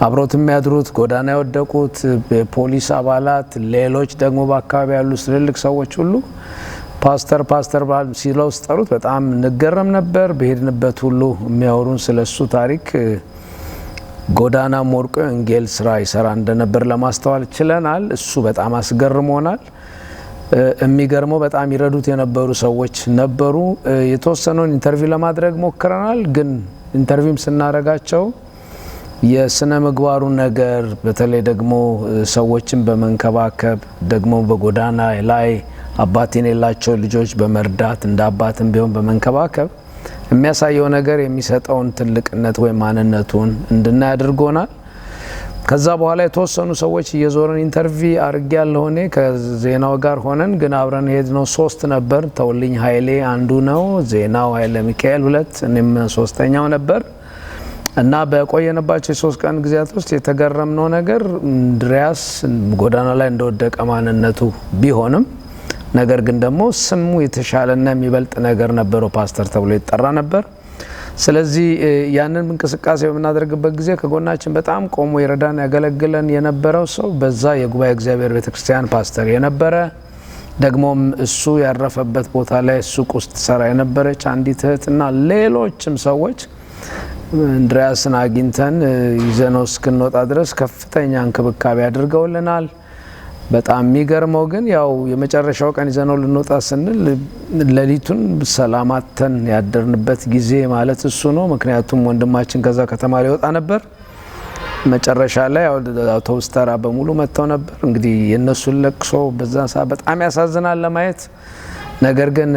አብሮት የሚያድሩት ጎዳና የወደቁት የፖሊስ አባላት፣ ሌሎች ደግሞ በአካባቢ ያሉ ትልልቅ ሰዎች ሁሉ ፓስተር ፓስተር ሲለው ስጠሩት በጣም እንገረም ነበር። በሄድንበት ሁሉ የሚያወሩን ስለሱ ታሪክ ጎዳና ወድቆ ወንጌል ስራ ይሰራ እንደነበር ለማስተዋል ችለናል። እሱ በጣም አስገርሞናል። የሚገርመው በጣም ይረዱት የነበሩ ሰዎች ነበሩ። የተወሰነውን ኢንተርቪው ለማድረግ ሞክረናል። ግን ኢንተርቪውም ስናረጋቸው የስነ ምግባሩ ነገር በተለይ ደግሞ ሰዎችን በመንከባከብ ደግሞ በጎዳና ላይ አባቴን የሌላቸው ልጆች በመርዳት እንደ አባትም ቢሆን በመንከባከብ የሚያሳየው ነገር የሚሰጠውን ትልቅነት ወይ ማንነቱን እንድናይ አድርጎናል። ከዛ በኋላ የተወሰኑ ሰዎች እየዞረን ኢንተርቪው አርግ ያለው እኔ ከዜናው ጋር ሆነን ግን አብረን ሄድነው 3 ነበር። ተውልኝ ኃይሌ አንዱ ነው፣ ዜናው ኃይለ ሚካኤል 2፣ እኔም 3ኛው ነበር እና በቆየንባቸው የ3 ቀን ጊዜያት ውስጥ የተገረምነው ነገር እንድሪያስ ጎዳና ላይ እንደወደቀ ማንነቱ ቢሆንም ነገር ግን ደግሞ ስሙ የተሻለና የሚበልጥ ነገር ነበረው። ፓስተር ተብሎ ይጠራ ነበር። ስለዚህ ያንን እንቅስቃሴ በምናደርግበት ጊዜ ከጎናችን በጣም ቆሞ ይረዳን ያገለግለን የነበረው ሰው በዛ የጉባኤ እግዚአብሔር ቤተክርስቲያን ፓስተር የነበረ ደግሞም እሱ ያረፈበት ቦታ ላይ ሱቅ ውስጥ ሰራ የነበረች አንዲት እህትና ሌሎችም ሰዎች እንድሪያስን አግኝተን ይዘነው እስክንወጣ ድረስ ከፍተኛ እንክብካቤ አድርገውልናል። በጣም የሚገርመው ግን ያው የመጨረሻው ቀን ይዘነው ልንወጣ ስንል ሌሊቱን ሰላማተን ያደርንበት ጊዜ ማለት እሱ ነው። ምክንያቱም ወንድማችን ከዛ ከተማ ሊወጣ ነበር። መጨረሻ ላይ አውቶቡስ ተራ በሙሉ መጥተው ነበር። እንግዲህ የነሱን ለቅሶ በዛ ሰዓት በጣም ያሳዝናል ለማየት። ነገር ግን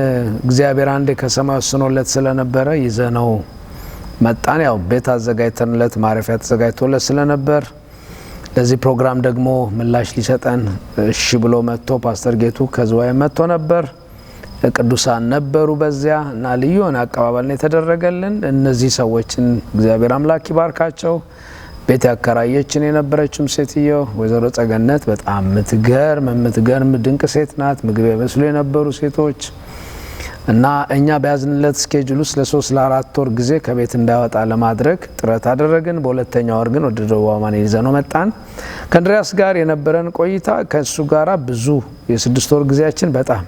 እግዚአብሔር አንዴ ከሰማይ ወስኖለት ስለነበረ ይዘነው መጣን። ያው ቤት አዘጋጅተንለት ማረፊያ ተዘጋጅቶለት ስለነበር ለዚህ ፕሮግራም ደግሞ ምላሽ ሊሰጠን እሺ ብሎ መጥቶ ፓስተር ጌቱ ከዝዋይ መጥቶ ነበር። ቅዱሳን ነበሩ በዚያ እና ልዩ የሆነ አቀባበል ነው የተደረገልን። እነዚህ ሰዎችን እግዚአብሔር አምላክ ይባርካቸው። ቤት ያከራየችን የነበረችም ሴትዮ ወይዘሮ ጸገነት በጣም የምትገርም ድንቅ ሴት ናት። ምግብ የመስሉ የነበሩ ሴቶች እና እኛ በያዝንለት ስኬጁል ውስጥ ለ3 ለ4 ወር ጊዜ ከቤት እንዳይወጣ ለማድረግ ጥረት አደረግን። በሁለተኛው ወር ግን ወደ ደቡብ አማኑኤል ይዘነው መጣን። ከእንድሪያስ ጋር የነበረን ቆይታ ከሱ ጋራ ብዙ የ6 ወር ጊዜያችን በጣም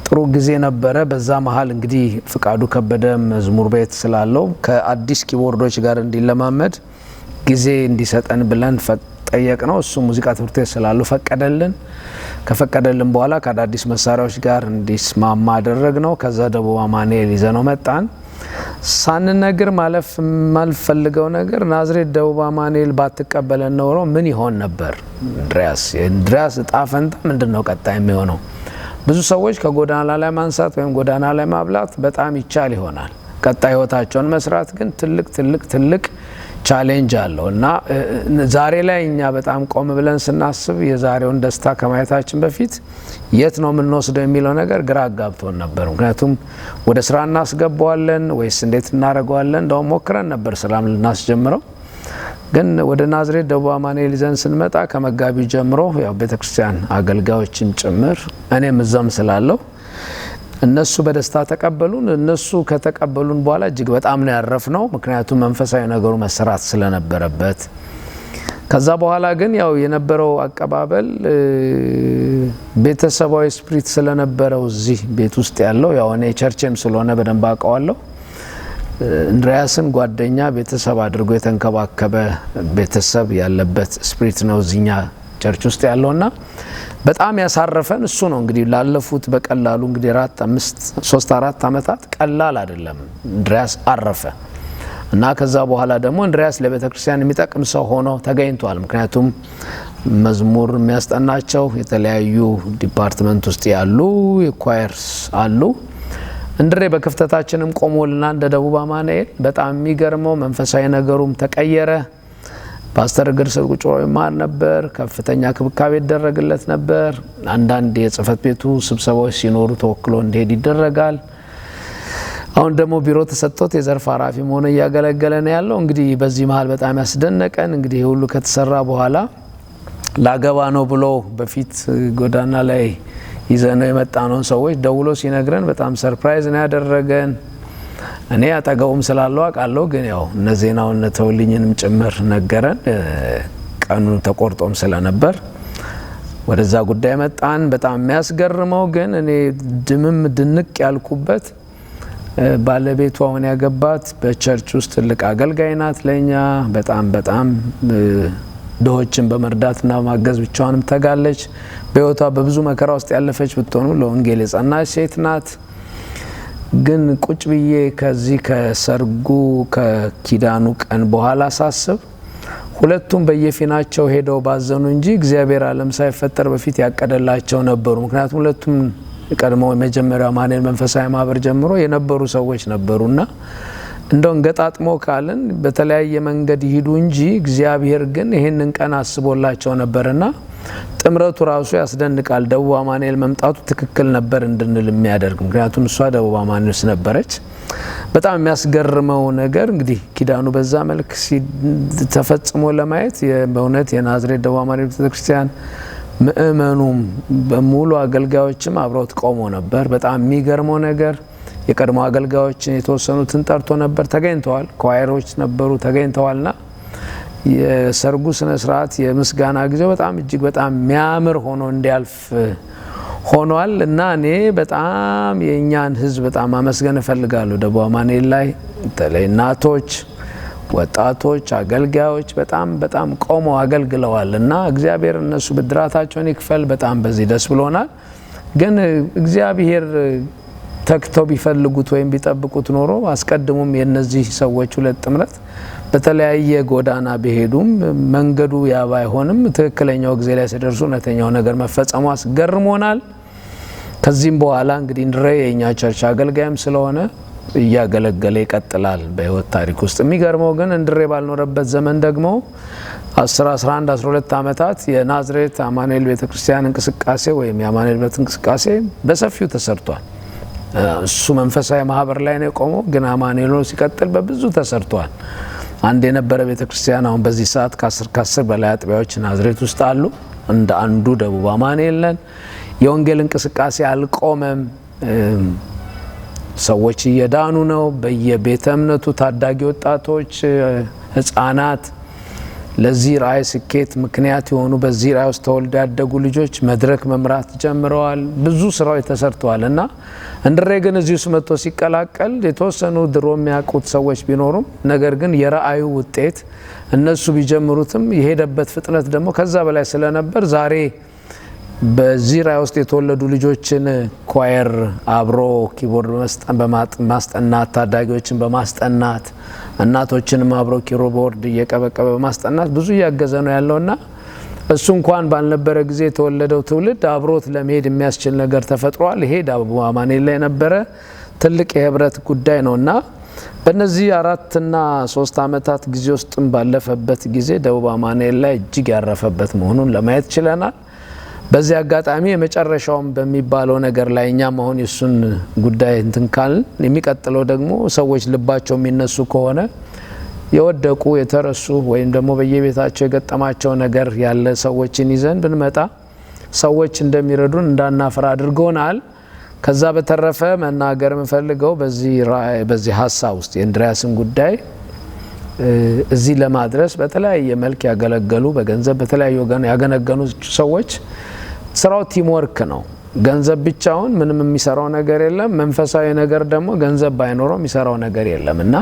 ጥሩ ጊዜ ነበረ። በዛ መሀል እንግዲህ ፍቃዱ ከበደ መዝሙር ቤት ስላለው ከአዲስ ኪቦርዶች ጋር እንዲለማመድ ጊዜ እንዲሰጠን ብለን ጠየቅ ነው። እሱ ሙዚቃ ትምህርት ቤት ስላለው ፈቀደልን። ከፈቀደልን በኋላ ከአዳዲስ መሳሪያዎች ጋር እንዲስማማ አደረግ ነው። ከዛ ደቡብ አማኑኤል ይዘነው መጣን። ሳንነግር ማለፍ የማልፈልገው ነገር ናዝሬት ደቡብ አማኑኤል ባትቀበለን ኖሮ ምን ይሆን ነበር? እንድሪያስ እጣ ፈንታ ምንድነው ቀጣይ የሚሆነው? ብዙ ሰዎች ከጎዳና ላይ ማንሳት ወይም ጎዳና ላይ ማብላት በጣም ይቻል ይሆናል። ቀጣይ ህይወታቸውን መስራት ግን ትልቅ ቻሌንጅ አለው እና ዛሬ ላይ እኛ በጣም ቆም ብለን ስናስብ የዛሬውን ደስታ ከማየታችን በፊት የት ነው የምንወስደው የሚለው ነገር ግራ አጋብቶን ነበር። ምክንያቱም ወደ ስራ እናስገባዋለን ወይስ እንዴት እናደርገዋለን? እንደውም ሞክረን ነበር ስራም ልናስጀምረው። ግን ወደ ናዝሬት ደቡብ አማኑኤል ይዘን ስንመጣ ከመጋቢው ጀምሮ ያው ቤተክርስቲያን አገልጋዮችን ጭምር እኔም እዛም ስላለው እነሱ በደስታ ተቀበሉን። እነሱ ከተቀበሉን በኋላ እጅግ በጣም ነው ያረፍነው፣ ምክንያቱም መንፈሳዊ ነገሩ መሰራት ስለነበረበት። ከዛ በኋላ ግን ያው የነበረው አቀባበል ቤተሰባዊ ስፒሪት ስለነበረው እዚህ ቤት ውስጥ ያለው ያው እኔ ቸርችም ስለሆነ በደንብ አውቀዋለሁ። እንድሪያስን ጓደኛ ቤተሰብ አድርጎ የተንከባከበ ቤተሰብ ያለበት ስፒሪት ነው እዚህኛ ቸርች ውስጥ ያለውና በጣም ያሳረፈን እሱ ነው። እንግዲህ ላለፉት በቀላሉ እንግዲህ 3-4 አመታት ቀላል አይደለም እንድሪያስ አረፈ እና ከዛ በኋላ ደግሞ እንድሪያስ ለቤተክርስቲያን የሚጠቅም ሰው ሆኖ ተገኝቷል። ምክንያቱም መዝሙር የሚያስጠናቸው የተለያዩ ዲፓርትመንት ውስጥ ያሉ የኳየርስ አሉ። እንድሬ በክፍተታችንም ቆሞልና እንደ ደቡብ አማኑኤል በጣም የሚገርመው መንፈሳዊ ነገሩም ተቀየረ። ፓስተር እግር ስር ቁጭ ብሎ ይማር ነበር። ከፍተኛ ክብካቤ ይደረግለት ነበር። አንዳንድ የጽህፈት ቤቱ ስብሰባዎች ሲኖሩ ተወክሎ እንዲሄድ ይደረጋል። አሁን ደግሞ ቢሮ ተሰጥቶት የዘርፍ ኃላፊ ሆኖ እያገለገለ ነው ያለው። እንግዲህ በዚህ መሀል በጣም ያስደነቀን እንግዲህ ሁሉ ከተሰራ በኋላ ላገባ ነው ብሎ በፊት ጎዳና ላይ ይዘነው የመጣነውን ሰዎች ደውሎ ሲነግረን በጣም ሰርፕራይዝ ነው ያደረገን። እኔ አጠገቡም ስላለው አውቃለሁ፣ ግን ያው እነዚህናው ተውልኝንም ጭምር ነገረን። ቀኑ ተቆርጦም ስለነበር ወደዛ ጉዳይ መጣን። በጣም የሚያስገርመው ግን እኔ ድንቅ ያልኩበት ባለቤቷ አሁን ያገባት በቸርች ውስጥ ትልቅ አገልጋይ ናት። ለኛ በጣም ድሆችን በመርዳትና ማገዝ ብቻዋንም ተጋለች። በህይወቷ በብዙ መከራ ውስጥ ያለፈች ብትሆኑ ለወንጌል የጸናች ሴት ናት። ግን ቁጭ ብዬ ከዚህ ከሰርጉ ከኪዳኑ ቀን በኋላ ሳስብ ሁለቱም በየፊናቸው ሄደው ባዘኑ እንጂ እግዚአብሔር ዓለም ሳይፈጠር በፊት ያቀደላቸው ነበሩ። ምክንያቱም ሁለቱም ቀድሞው የመጀመሪያው አማኑኤል መንፈሳዊ ማህበር ጀምሮ የነበሩ ሰዎች ነበሩና እንደው እንገጣጥሞ ካልን በተለያየ መንገድ ይሄዱ እንጂ እግዚአብሔር ግን ይሄንን ቀን አስቦላቸው ነበርና ጥምረቱ ራሱ ያስደንቃል። ደቡብ አማኑኤል መምጣቱ ትክክል ነበር እንድንል የሚያደርግ፣ ምክንያቱም እሷ ደቡብ አማኑኤል ነበረች። በጣም የሚያስገርመው ነገር እንግዲህ ኪዳኑ በዛ መልክ ተፈጽሞ ለማየት በእውነት የናዝሬት ደቡብ አማኑኤል ቤተክርስቲያን ምእመኑም በሙሉ አገልጋዮችም አብረውት ቆሞ ነበር። በጣም የሚገርመው ነገር የቀድሞ አገልጋዮችን የተወሰኑትን ጠርቶ ነበር፣ ተገኝተዋል። ኳየሮች ነበሩ ተገኝተዋልና የሰርጉ ስነ ስርዓት የምስጋና ጊዜው በጣም እጅግ በጣም የሚያምር ሆኖ እንዲያልፍ ሆኗል እና እኔ በጣም የእኛን ህዝብ በጣም አመስገን እፈልጋለሁ። ደቡብ አማኑኤል ላይ በተለይ እናቶች፣ ወጣቶች፣ አገልጋዮች በጣም ቆመው አገልግለዋል እና እግዚአብሔር እነሱ ብድራታቸውን ይክፈል። በጣም በዚህ ደስ ብሎናል። ግን እግዚአብሔር ተክተው ቢፈልጉት ወይም ቢጠብቁት ኖሮ አስቀድሞም የነዚህ ሰዎች ሁለት ጥምረት በተለያየ ጎዳና ቢሄዱም መንገዱ ያ ባይሆንም ትክክለኛው ጊዜ ላይ ሲደርሱ እውነተኛው ነገር መፈጸሙ አስገርሞናል። ከዚህም በኋላ እንግዲህ እንድሬ የኛ ቸርች አገልጋይም ስለሆነ እያገለገለ ይቀጥላል በህይወት ታሪክ ውስጥ። የሚገርመው ግን እንድሬ ባልኖረበት ዘመን ደግሞ 10፣ 11፣ 12 አመታት የናዝሬት አማኑኤል ቤተክርስቲያን እንቅስቃሴ ወይም የአማኑኤል ቤተ እንቅስቃሴ በሰፊው ተሰርቷል። እሱ መንፈሳዊ ማህበር ላይ ነው የቆመው፣ ግን አማኑኤል ሲቀጥል በብዙ ተሰርቷል። አንድ የነበረ ቤተክርስቲያን አሁን በዚህ ሰዓት ከ10 በላይ አጥቢያዎች ናዝሬት ውስጥ አሉ። እንደ አንዱ ደቡብ አማኑኤል ነን። የወንጌል እንቅስቃሴ አልቆመም። ሰዎች እየዳኑ ነው። በየቤተ እምነቱ ታዳጊ ወጣቶች፣ ህፃናት ለዚህ ራእይ ስኬት ምክንያት የሆኑ በዚህ ራእይ ውስጥ ተወልደው ያደጉ ልጆች መድረክ መምራት ጀምረዋል። ብዙ ስራዎች ተሰርተዋል እና እንድሬ ግን እዚህ ውስጥ መጥቶ ሲቀላቀል የተወሰኑ ድሮ የሚያውቁት ሰዎች ቢኖሩም ነገር ግን የራእዩ ውጤት እነሱ ቢጀምሩትም የሄደበት ፍጥነት ደግሞ ከዛ በላይ ስለነበር ዛሬ በዚህ ራእይ ውስጥ የተወለዱ ልጆችን ኳየር አብሮ ኪቦርድ በማስጠናት ታዳጊዎችን በማስጠናት እናቶችንም አብሮ ኪቦርድ እየቀበቀበ በማስጠናት ብዙ እያገዘ ነው ያለውና እሱ እንኳን ባልነበረ ጊዜ የተወለደው ትውልድ አብሮት ለመሄድ የሚያስችል ነገር ተፈጥሯል። ይሄ ደቡብ አማኑኤል ላይ የነበረ ትልቅ የህብረት ጉዳይ ነውና በእነዚህ 4 እና 3 ዓመታት ጊዜ ውስጥም ባለፈበት ጊዜ ደቡብ አማኑኤል ላይ እጅግ ያረፈበት መሆኑን ለማየት ችለናል። በዚህ አጋጣሚ የመጨረሻውም በሚባለው ነገር ላይ እኛ መሆን የሱን ጉዳይ እንትን ካልን የሚቀጥለው ደግሞ ሰዎች ልባቸው የሚነሱ ከሆነ የወደቁ የተረሱ ወይም ደግሞ በየቤታቸው የገጠማቸው ነገር ያለ ሰዎችን ይዘን ብንመጣ ሰዎች እንደሚረዱን እንዳናፍር አድርጎናል። ከዛ በተረፈ መናገር የምፈልገው በዚህ ሀሳብ ውስጥ የእንድሪያስን ጉዳይ እዚህ ለማድረስ በተለያየ መልክ ያገለገሉ በገንዘብ በተለያየ ወገን ያገነገኑ ሰዎች ስራው ቲም ወርክ ነው። ገንዘብ ብቻውን ምንም የሚሰራው ነገር የለም። መንፈሳዊ ነገር ደግሞ ገንዘብ ባይኖረው የሚሰራው ነገር የለም እና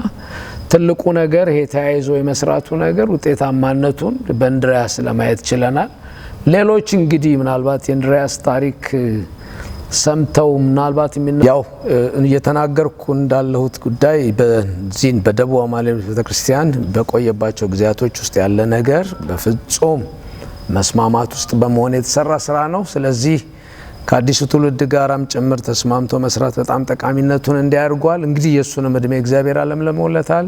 ትልቁ ነገር ይሄ ተያይዞ የመስራቱ ነገር ውጤታማነቱን በእንድሪያስ ለማየት ችለናል። ሌሎች እንግዲህ ምናልባት የእንድሪያስ ታሪክ ሰምተው ምናልባት ያው እየተናገርኩ እንዳለሁት ጉዳይ በዚህን በደቡብ አማኑኤል ቤተክርስቲያን በቆየባቸው ጊዜያቶች ውስጥ ያለ ነገር በፍጹም መስማማት ውስጥ በመሆን የተሰራ ስራ ነው። ስለዚህ ከአዲሱ ትውልድ ጋራም ጭምር ተስማምቶ መስራት በጣም ጠቃሚነቱን እንዲያርጓል። እንግዲህ የሱንም እድሜ እግዚአብሔር አለምልሞለታል።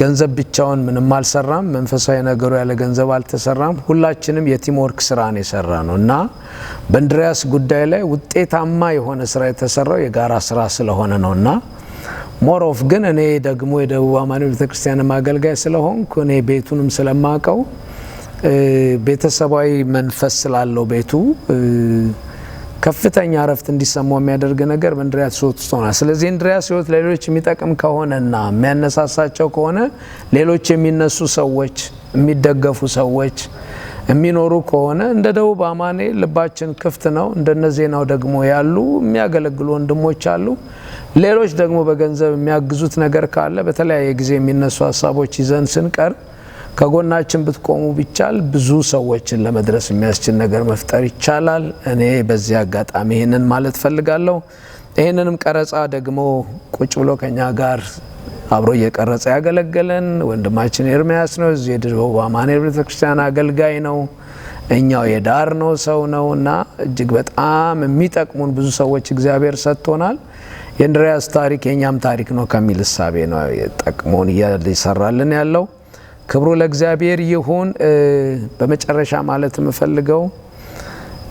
ገንዘብ ብቻውን ምንም አልሰራም። መንፈሳዊ ነገሩ ያለ ገንዘብ አልተሰራም። ሁላችንም የቲም ወርክ ስራ ነው የሰራ ነው እና በእንድሪያስ ጉዳይ ላይ ውጤታማ የሆነ ስራ የተሰራው የጋራ ስራ ስለሆነ ነውና ሞሮፍ ግን እኔ ደግሞ የደቡብ አማኑኤል ቤተክርስቲያን አገልጋይ ስለሆንኩ እኔ ቤቱንም ስለማቀው ቤተሰባዊ መንፈስ ስላለው ቤቱ ከፍተኛ ረፍት እንዲሰማው የሚያደርግ ነገር በእንድሪያስ ሕይወት ውስጥ ሆኗል። ስለዚህ እንድሪያስ ሕይወት ለሌሎች የሚጠቅም ከሆነና የሚያነሳሳቸው ከሆነ ሌሎች የሚነሱ ሰዎች የሚደገፉ ሰዎች የሚኖሩ ከሆነ እንደ ደቡብ አማኑኤል ልባችን ክፍት ነው። እንደነ ዜናው ደግሞ ያሉ የሚያገለግሉ ወንድሞች አሉ። ሌሎች ደግሞ በገንዘብ የሚያግዙት ነገር ካለ በተለያየ ጊዜ የሚነሱ ሀሳቦች ይዘን ስንቀር ከጎናችን ብትቆሙ ቢቻል ብዙ ሰዎችን ለመድረስ የሚያስችል ነገር መፍጠር ይቻላል። እኔ በዚህ አጋጣሚ ይሄንን ማለት ፈልጋለሁ። ይሄንንም ቀረጻ ደግሞ ቁጭ ብሎ ከኛ ጋር አብሮ እየቀረጸ ያገለገለን ወንድማችን ኤርሚያስ ነው። እዚህ የደቡብ አማኑኤል ቤተክርስቲያን አገልጋይ ነው። እኛው የዳር ነው ሰው ነውና እጅግ በጣም የሚጠቅሙን ብዙ ሰዎች እግዚአብሔር ሰጥቶናል። የእንድሪያስ ታሪክ የኛም ታሪክ ነው ከሚል እሳቤ ነው ጠቅሞን እየሰራልን ያለው። ክብሩ ለእግዚአብሔር ይሁን። በመጨረሻ ማለት የምፈልገው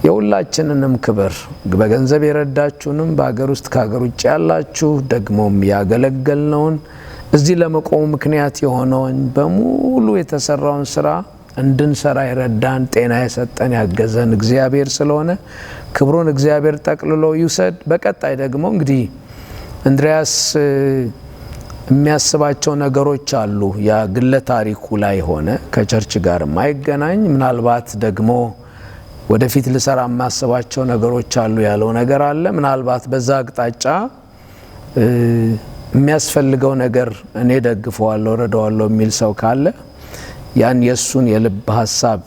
የሁላችንንም ክብር በገንዘብ የረዳችሁንም በአገር ውስጥ ከሀገር ውጭ ያላችሁ ደግሞም ያገለገልነውን እዚህ ለመቆሙ ምክንያት የሆነውን በሙሉ የተሰራውን ስራ እንድንሰራ የረዳን ጤና የሰጠን ያገዘን እግዚአብሔር ስለሆነ ክብሩን እግዚአብሔር ጠቅልሎ ይውሰድ። በቀጣይ ደግሞ እንግዲህ እንድሪያስ የሚያስባቸው ነገሮች አሉ። ያ ግለ ታሪኩ ላይ ሆነ ከቸርች ጋር ማይገናኝ ምናልባት ደግሞ ወደፊት ልሰራ የማስባቸው ነገሮች አሉ ያለው ነገር አለ። ምናልባት በዛ አቅጣጫ የሚያስፈልገው ነገር እኔ ደግፈዋለሁ ረዳዋለሁ የሚል ሰው ካለ ያን የሱን የልብ ሀሳብ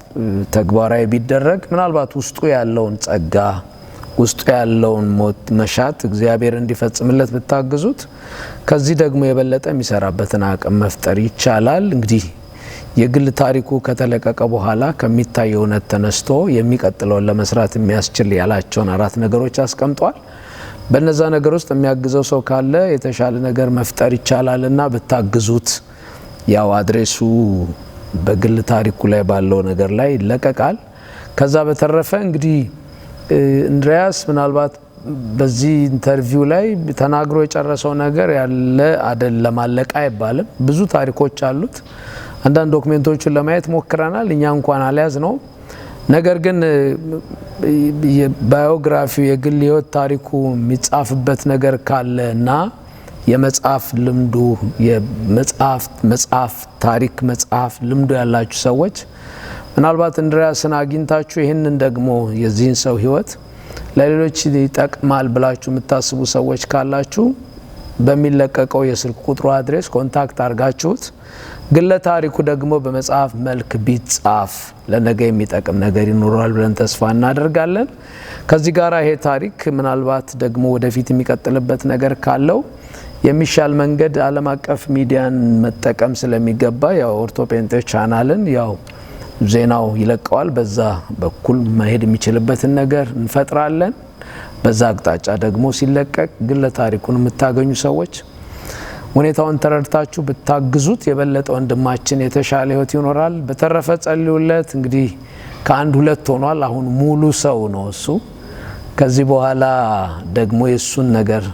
ተግባራዊ ቢደረግ ምናልባት ውስጡ ያለውን ጸጋ ውስጡ ያለውን መሻት እግዚአብሔር እንዲፈጽምለት ብታግዙት ከዚህ ደግሞ የበለጠ የሚሰራበትን አቅም መፍጠር ይቻላል። እንግዲህ የግል ታሪኩ ከተለቀቀ በኋላ ከሚታየው እውነት ተነስቶ የሚቀጥለውን ለመስራት የሚያስችል ያላቸውን 4 ነገሮች አስቀምጧል። በእነዛ ነገር ውስጥ የሚያግዘው ሰው ካለ የተሻለ ነገር መፍጠር ይቻላልና ብታግዙት። ያው አድሬሱ በግል ታሪኩ ላይ ባለው ነገር ላይ ይለቀቃል። ከዛ በተረፈ እንግዲህ እንድሪያስ ምናልባት በዚህ ኢንተርቪው ላይ ተናግሮ የጨረሰው ነገር ያለ አይደለም፣ አለቀ አይባልም። ብዙ ታሪኮች አሉት። አንዳንድ ዶክመንቶችን ለማየት ሞክረናል። እኛ እንኳን አልያዝ ነው። ነገር ግን የባዮግራፊው የግል ህይወት ታሪኩ የሚጻፍበት ነገር ካለና የመጽሐፍ ልምዱ የመጽሐፍ ታሪክ መጽሐፍ ልምዱ ያላችሁ ሰዎች ምናልባት እንድሪያስን አግኝታችሁ ይህንን ደግሞ የዚህን ሰው ህይወት ለሌሎች ይጠቅማል ብላችሁ የምታስቡ ሰዎች ካላችሁ በሚለቀቀው የስልክ ቁጥሩ አድሬስ ኮንታክት አድርጋችሁት ግለ ታሪኩ ደግሞ በመጽሐፍ መልክ ቢጻፍ ለነገ የሚጠቅም ነገር ይኖራል ብለን ተስፋ እናደርጋለን። ከዚህ ጋር ይሄ ታሪክ ምናልባት ደግሞ ወደፊት የሚቀጥልበት ነገር ካለው የሚሻል መንገድ ዓለም አቀፍ ሚዲያን መጠቀም ስለሚገባ ያው ኦርቶፔንቴ ቻናልን ያው ዜናው ይለቀዋል። በዛ በኩል መሄድ የሚችልበትን ነገር እንፈጥራለን። በዛ አቅጣጫ ደግሞ ሲለቀቅ ግለ ታሪኩን የምታገኙ ሰዎች ሁኔታውን ተረድታችሁ ብታግዙት የበለጠ ወንድማችን የተሻለ ህይወት ይኖራል። በተረፈ ጸልዩለት። እንግዲህ ከአንድ ሁለት ሆኗል። አሁን ሙሉ ሰው ነው እሱ። ከዚህ በኋላ ደግሞ የሱን ነገር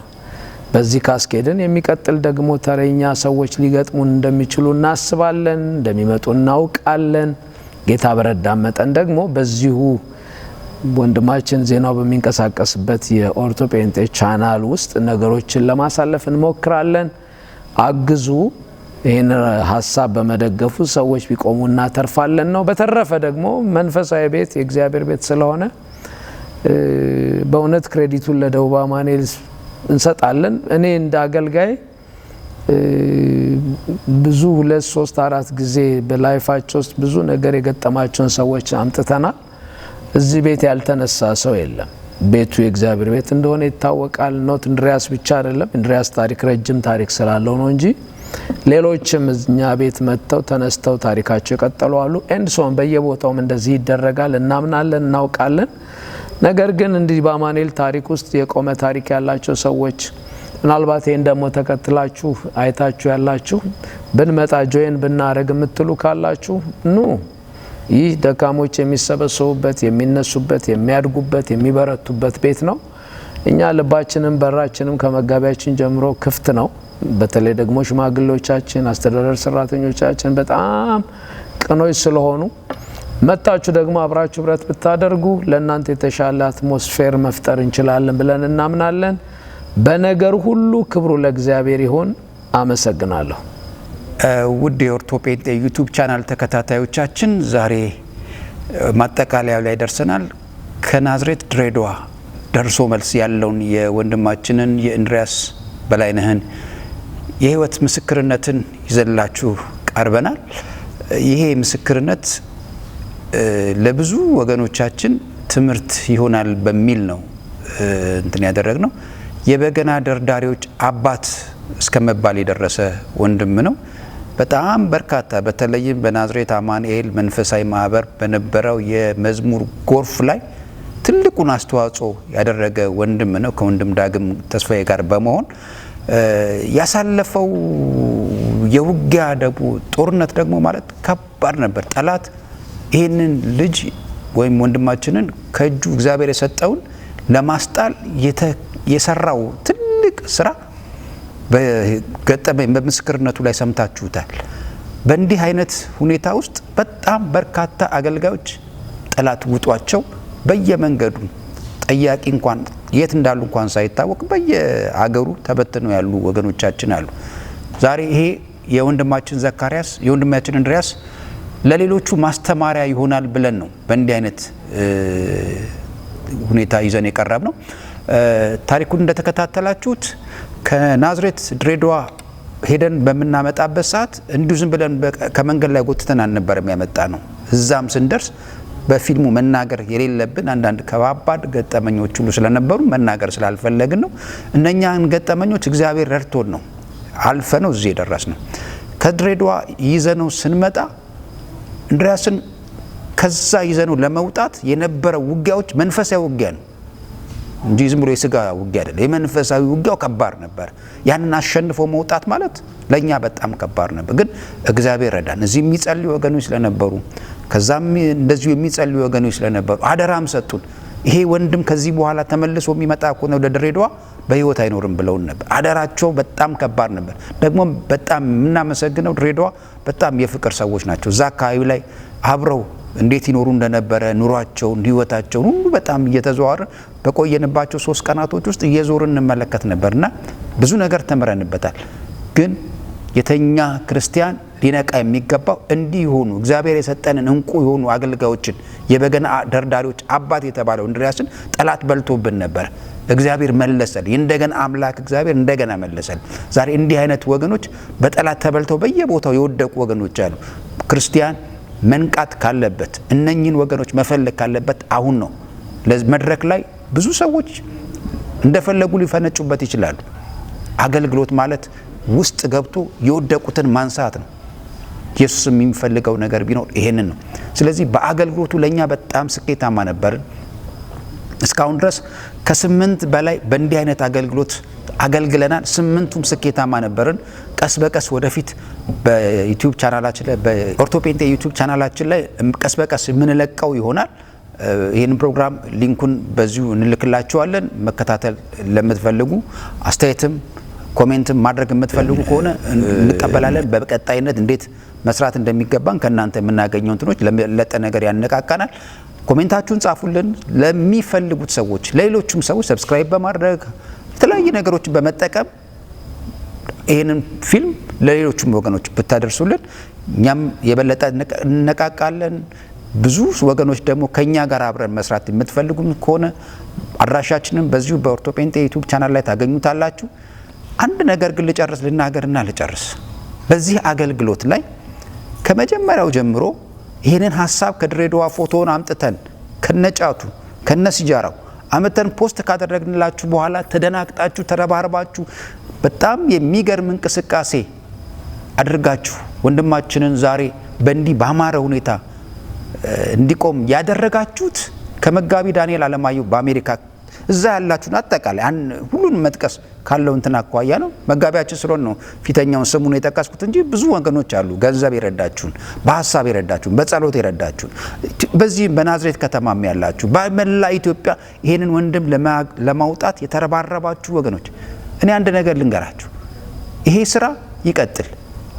በዚህ ካስኬድን የሚቀጥል ደግሞ ተረኛ ሰዎች ሊገጥሙን እንደሚችሉ እናስባለን፣ እንደሚመጡ እናውቃለን። ጌታ በረዳን መጠን ደግሞ በዚሁ ወንድማችን ዜናው በሚንቀሳቀስበት የኦርቶ ጴንጤ ቻናል ውስጥ ነገሮችን ለማሳለፍ እንሞክራለን። አግዙ። ይህን ሀሳብ በመደገፉ ሰዎች ቢቆሙ እናተርፋለን ነው። በተረፈ ደግሞ መንፈሳዊ ቤት የእግዚአብሔር ቤት ስለሆነ በእውነት ክሬዲቱን ለደቡብ አማኑኤል እንሰጣለን። እኔ እንደ አገልጋይ ብዙ 2 3 4 ጊዜ በላይፋቸው ውስጥ ብዙ ነገር የገጠማቸውን ሰዎች አምጥተናል። እዚህ ቤት ያልተነሳ ሰው የለም። ቤቱ የእግዚአብሔር ቤት እንደሆነ ይታወቃል። ኖት እንድሪያስ ብቻ አይደለም። እንድሪያስ ታሪክ ረጅም ታሪክ ስላለው ነው እንጂ ሌሎችም እኛ ቤት መጥተው ተነስተው ታሪካቸው የቀጠሉ አሉ። ኤንድሶን በየቦታውም እንደዚህ ይደረጋል። እናምናለን፣ እናውቃለን። ነገር ግን እንዲህ በአማኑኤል ታሪክ ውስጥ የቆመ ታሪክ ያላቸው ሰዎች ምናልባት ይሄን ደግሞ ተከትላችሁ አይታችሁ ያላችሁ ብንመጣ ጆይን ብናረግ የምትሉ ካላችሁ ኑ። ይህ ደካሞች የሚሰበሰቡበት፣ የሚነሱበት፣ የሚያድጉበት፣ የሚበረቱበት ቤት ነው። እኛ ልባችንም በራችንም ከመጋቢያችን ጀምሮ ክፍት ነው። በተለይ ደግሞ ሽማግሌዎቻችን፣ አስተዳደር ሰራተኞቻችን በጣም ቅኖች ስለሆኑ መጣችሁ ደግሞ አብራችሁ ብረት ብታደርጉ ለእናንተ የተሻለ አትሞስፌር መፍጠር እንችላለን ብለን እናምናለን። በነገር ሁሉ ክብሩ ለእግዚአብሔር ይሁን። አመሰግናለሁ። ውድ የኦርቶ ጴንጤ ዩቲዩብ ቻናል ተከታታዮቻችን ዛሬ ማጠቃለያው ላይ ደርሰናል። ከናዝሬት ድሬዳዋ ደርሶ መልስ ያለውን የወንድማችንን የእንድሪያስ በላይነህን የህይወት ምስክርነትን ይዘላችሁ ቀርበናል። ይሄ ምስክርነት ለብዙ ወገኖቻችን ትምህርት ይሆናል በሚል ነው እንትን ያደረግነው። የበገና ደርዳሪዎች አባት እስከመባል የደረሰ ወንድም ነው። በጣም በርካታ በተለይም በናዝሬት አማኑኤል መንፈሳዊ ማህበር በነበረው የመዝሙር ጎርፍ ላይ ትልቁን አስተዋጽኦ ያደረገ ወንድም ነው። ከወንድም ዳግም ተስፋዬ ጋር በመሆን ያሳለፈው የውጊያ ደግሞ ጦርነት ደግሞ ማለት ከባድ ነበር። ጠላት ይህንን ልጅ ወይም ወንድማችንን ከእጁ እግዚአብሔር የሰጠውን ለማስጣል የሰራው ትልቅ ስራ በገጠመኝ በምስክርነቱ ላይ ሰምታችሁታል። በእንዲህ አይነት ሁኔታ ውስጥ በጣም በርካታ አገልጋዮች ጠላት ውጧቸው በየመንገዱ ጠያቂ እንኳን የት እንዳሉ እንኳን ሳይታወቅ በየአገሩ ተበትነው ያሉ ወገኖቻችን አሉ። ዛሬ ይሄ የወንድማችን ዘካርያስ የወንድማችን እንድሪያስ ለሌሎቹ ማስተማሪያ ይሆናል ብለን ነው በእንዲህ አይነት ሁኔታ ይዘን የቀረብ ነው። ታሪኩን እንደተከታተላችሁት ከናዝሬት ድሬዳዋ ሄደን በምናመጣበት ሰዓት እንዲሁ ዝም ብለን ከመንገድ ላይ ጎትተን አልነበረም ያመጣ ነው። እዛም ስንደርስ በፊልሙ መናገር የሌለብን አንዳንድ ከባባድ ገጠመኞች ሁሉ ስለነበሩ መናገር ስላልፈለግን ነው። እነኛን ገጠመኞች እግዚአብሔር ረድቶን ነው አልፈ ነው እዚህ የደረስ ነው። ከድሬዳዋ ይዘነው ስንመጣ እንድሪያስን ከዛ ይዘነው ለመውጣት የነበረው ውጊያዎች መንፈሳዊ ውጊያ ነው እንጂ ዝም ብሎ የስጋ ውጊያ አይደለም። የመንፈሳዊ ውጊያው ከባድ ነበር። ያንን አሸንፎ መውጣት ማለት ለኛ በጣም ከባድ ነበር። ግን እግዚአብሔር ረዳን። እዚህ የሚጸልዩ ወገኖች ስለነበሩ ከዛም እንደዚሁ የሚጸልዩ ወገኖች ስለነበሩ አደራም ሰጡን። ይሄ ወንድም ከዚህ በኋላ ተመልሶ የሚመጣ ከሆነ ወደ ድሬዳዋ በህይወት አይኖርም ብለውን ነበር። አደራቸው በጣም ከባድ ነበር። ደግሞ በጣም የምናመሰግነው ድሬዳዋ በጣም የፍቅር ሰዎች ናቸው። እዛ አካባቢ ላይ አብረው እንዴት ይኖሩ እንደነበረ ኑሯቸውን፣ ህይወታቸውን ሁሉ በጣም እየተዘዋወረ በቆየንባቸው 3 ቀናቶች ውስጥ እየዞርን እንመለከት ነበርና ብዙ ነገር ተምረንበታል። ግን የተኛ ክርስቲያን ሊነቃ የሚገባው እንዲህ የሆኑ እግዚአብሔር የሰጠንን እንቁ የሆኑ አገልጋዮችን የበገና ደርዳሪዎች አባት የተባለው እንድሪያስን ጠላት በልቶብን ነበር። እግዚአብሔር መለሰል። እንደገና አምላክ እግዚአብሔር እንደገና መለሰል። ዛሬ እንዲህ አይነት ወገኖች በጠላት ተበልተው በየቦታው የወደቁ ወገኖች አሉ። ክርስቲያን መንቃት ካለበት እነኚህን ወገኖች መፈለግ ካለበት አሁን ነው። ለመድረክ ላይ ብዙ ሰዎች እንደፈለጉ ሊፈነጩበት ይችላሉ። አገልግሎት ማለት ውስጥ ገብቶ የወደቁትን ማንሳት ነው። ኢየሱስ የሚፈልገው ነገር ቢኖር ይሄንን ነው። ስለዚህ በአገልግሎቱ ለኛ በጣም ስኬታማ ነበርን። እስካሁን ድረስ ከ8 በላይ በእንዲህ አይነት አገልግሎት አገልግለናል። 8ቱም ስኬታማ ነበርን። ቀስ በቀስ ወደፊት በዩቲዩብ ቻናላችን ላይ በኦርቶፔንቴ ዩቲዩብ ቻናላችን ላይ ቀስ በቀስ የምንለቀው ይሆናል። ይህን ፕሮግራም ሊንኩን በዚሁ እንልክላችኋለን። መከታተል ለምትፈልጉ አስተያየትም ኮሜንትም ማድረግ የምትፈልጉ ከሆነ እንቀበላለን። በቀጣይነት እንዴት መስራት እንደሚገባን ከእናንተ የምናገኘው እንትኖች ለበለጠ ነገር ያነቃቃናል። ኮሜንታችሁን ጻፉልን። ለሚፈልጉት ሰዎች ለሌሎችም ሰዎች ሰብስክራይብ በማድረግ የተለያዩ ነገሮችን በመጠቀም ይህንን ፊልም ለሌሎችም ወገኖች ብታደርሱልን እኛም የበለጠ እንነቃቃለን። ብዙ ወገኖች ደግሞ ከኛ ጋር አብረን መስራት የምትፈልጉ ከሆነ አድራሻችንን በዚሁ በኦርቶፔንቴ ዩቲዩብ ቻናል ላይ ታገኙታላችሁ። አንድ ነገር ግን ልናገርና ልጨርስ። በዚህ አገልግሎት ላይ ከመጀመሪያው ጀምሮ ይህንን ሀሳብ ከድሬዳዋ ፎቶውን አምጥተን ከነጫቱ ከነሲጃራው አመተን ፖስት ካደረግንላችሁ በኋላ ተደናግጣችሁ ተረባርባችሁ በጣም የሚገርም እንቅስቃሴ አድርጋችሁ ወንድማችንን ዛሬ በእንዲህ ባማረ ሁኔታ እንዲቆም ያደረጋችሁት ከመጋቢ ዳንኤል አለማየሁ በአሜሪካ እዛ ያላችሁን አጠቃላይ ሁሉንም መጥቀስ ካለው እንትን አኳያ ነው። መጋቢያችን ስለሆነ ነው ፊተኛውን ስሙን የጠቀስኩት እንጂ ብዙ ወገኖች አሉ። ገንዘብ የረዳችሁን፣ በሀሳብ የረዳችሁን፣ በጸሎት የረዳችሁን፣ በዚህ በናዝሬት ከተማም ያላችሁ በመላ ኢትዮጵያ ይሄንን ወንድም ለማውጣት የተረባረባችሁ ወገኖች እኔ አንድ ነገር ልንገራችሁ። ይሄ ስራ ይቀጥል።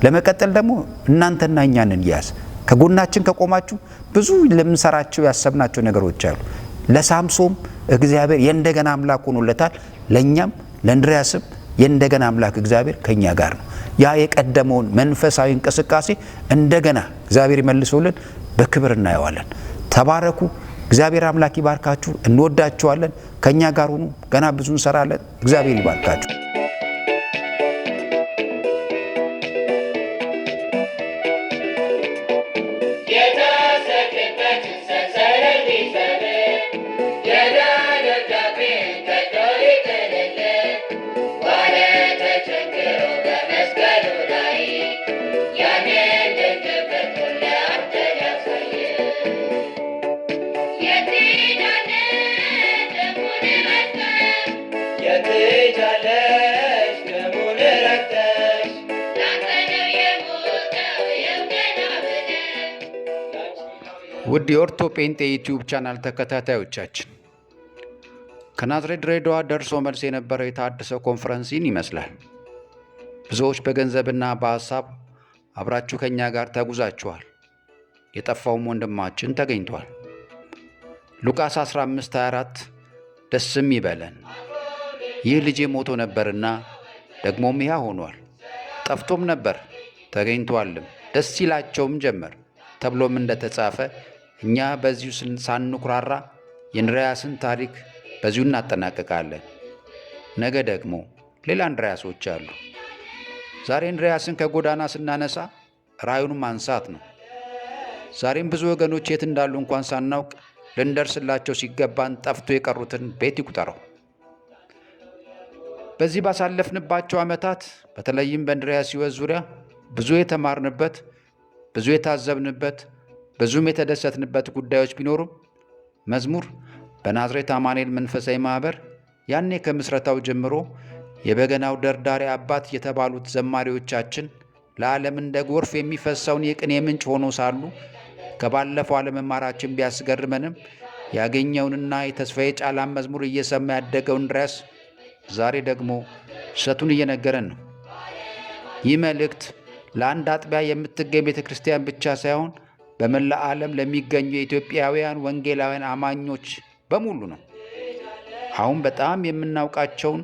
ለመቀጠል ደግሞ እናንተና እኛን እንያዝ። ከጎናችን ከቆማችሁ ብዙ ለምንሰራቸው ያሰብናቸው ነገሮች አሉ። ለሳምሶም እግዚአብሔር የእንደገና አምላክ ሆኖለታል። ለኛም ለእንድሪያስም የእንደገና አምላክ እግዚአብሔር ከኛ ጋር ነው። ያ የቀደመውን መንፈሳዊ እንቅስቃሴ እንደገና እግዚአብሔር ይመልሶልን በክብር እናየዋለን። ተባረኩ። እግዚአብሔር አምላክ ይባርካችሁ። እንወዳችኋለን። ከኛ ጋር ሁኑ። ገና ብዙ እንሰራለን። እግዚአብሔር ይባርካችሁ። ውድ የኦርቶፔንቴ ዩቲዩብ ቻናል ተከታታዮቻችን ከናዝሬት ድሬዳዋ ደርሶ መልስ የነበረው የታደሰ ኮንፈረንስን ይመስላል። ብዙዎች በገንዘብና በሀሳብ አብራችሁ ከኛ ጋር ተጉዛችኋል። የጠፋውም ወንድማችን ተገኝቷል። ሉቃስ 15:24 ደስም ይበለን፣ ይህ ልጄ ሞቶ ነበርና ደግሞም ይህ ሆኗል፣ ጠፍቶም ነበር ተገኝቷልም፣ ደስ ይላቸውም ጀመር ተብሎም እንደተጻፈ እኛ በዚሁ ሳንኩራራ የእንድሪያስን ታሪክ በዚሁ እናጠናቀቃለን። ነገ ደግሞ ሌላ እንድሪያሶች አሉ። ዛሬ እንድሪያስን ከጎዳና ስናነሳ ራእዩን ማንሳት ነው። ዛሬም ብዙ ወገኖች የት እንዳሉ እንኳን ሳናውቅ ልንደርስላቸው ሲገባን ጠፍቶ የቀሩትን ቤት ይቁጠረው። በዚህ ባሳለፍንባቸው ዓመታት በተለይም በእንድሪያስ ሕይወት ዙሪያ ብዙ የተማርንበት፣ ብዙ የታዘብንበት፣ ብዙም የተደሰትንበት ጉዳዮች ቢኖሩም መዝሙር በናዝሬት አማኑኤል መንፈሳዊ ማህበር ያኔ ከምስረታው ጀምሮ የበገናው ደርዳሪ አባት የተባሉት ዘማሪዎቻችን ለዓለም እንደ ጎርፍ የሚፈሰውን የቅኔ ምንጭ ሆኖ ሳሉ ከባለፈው አለመማራችን ቢያስገርመንም ያገኘውንና የተስፋዬ ጫላን መዝሙር እየሰማ ያደገው እንድሪያስ ዛሬ ደግሞ እሸቱን እየነገረን ነው። ይህ መልእክት ለአንድ አጥቢያ የምትገኝ ቤተ ክርስቲያን ብቻ ሳይሆን በመላ ዓለም ለሚገኙ የኢትዮጵያውያን ወንጌላውያን አማኞች በሙሉ ነው። አሁን በጣም የምናውቃቸውን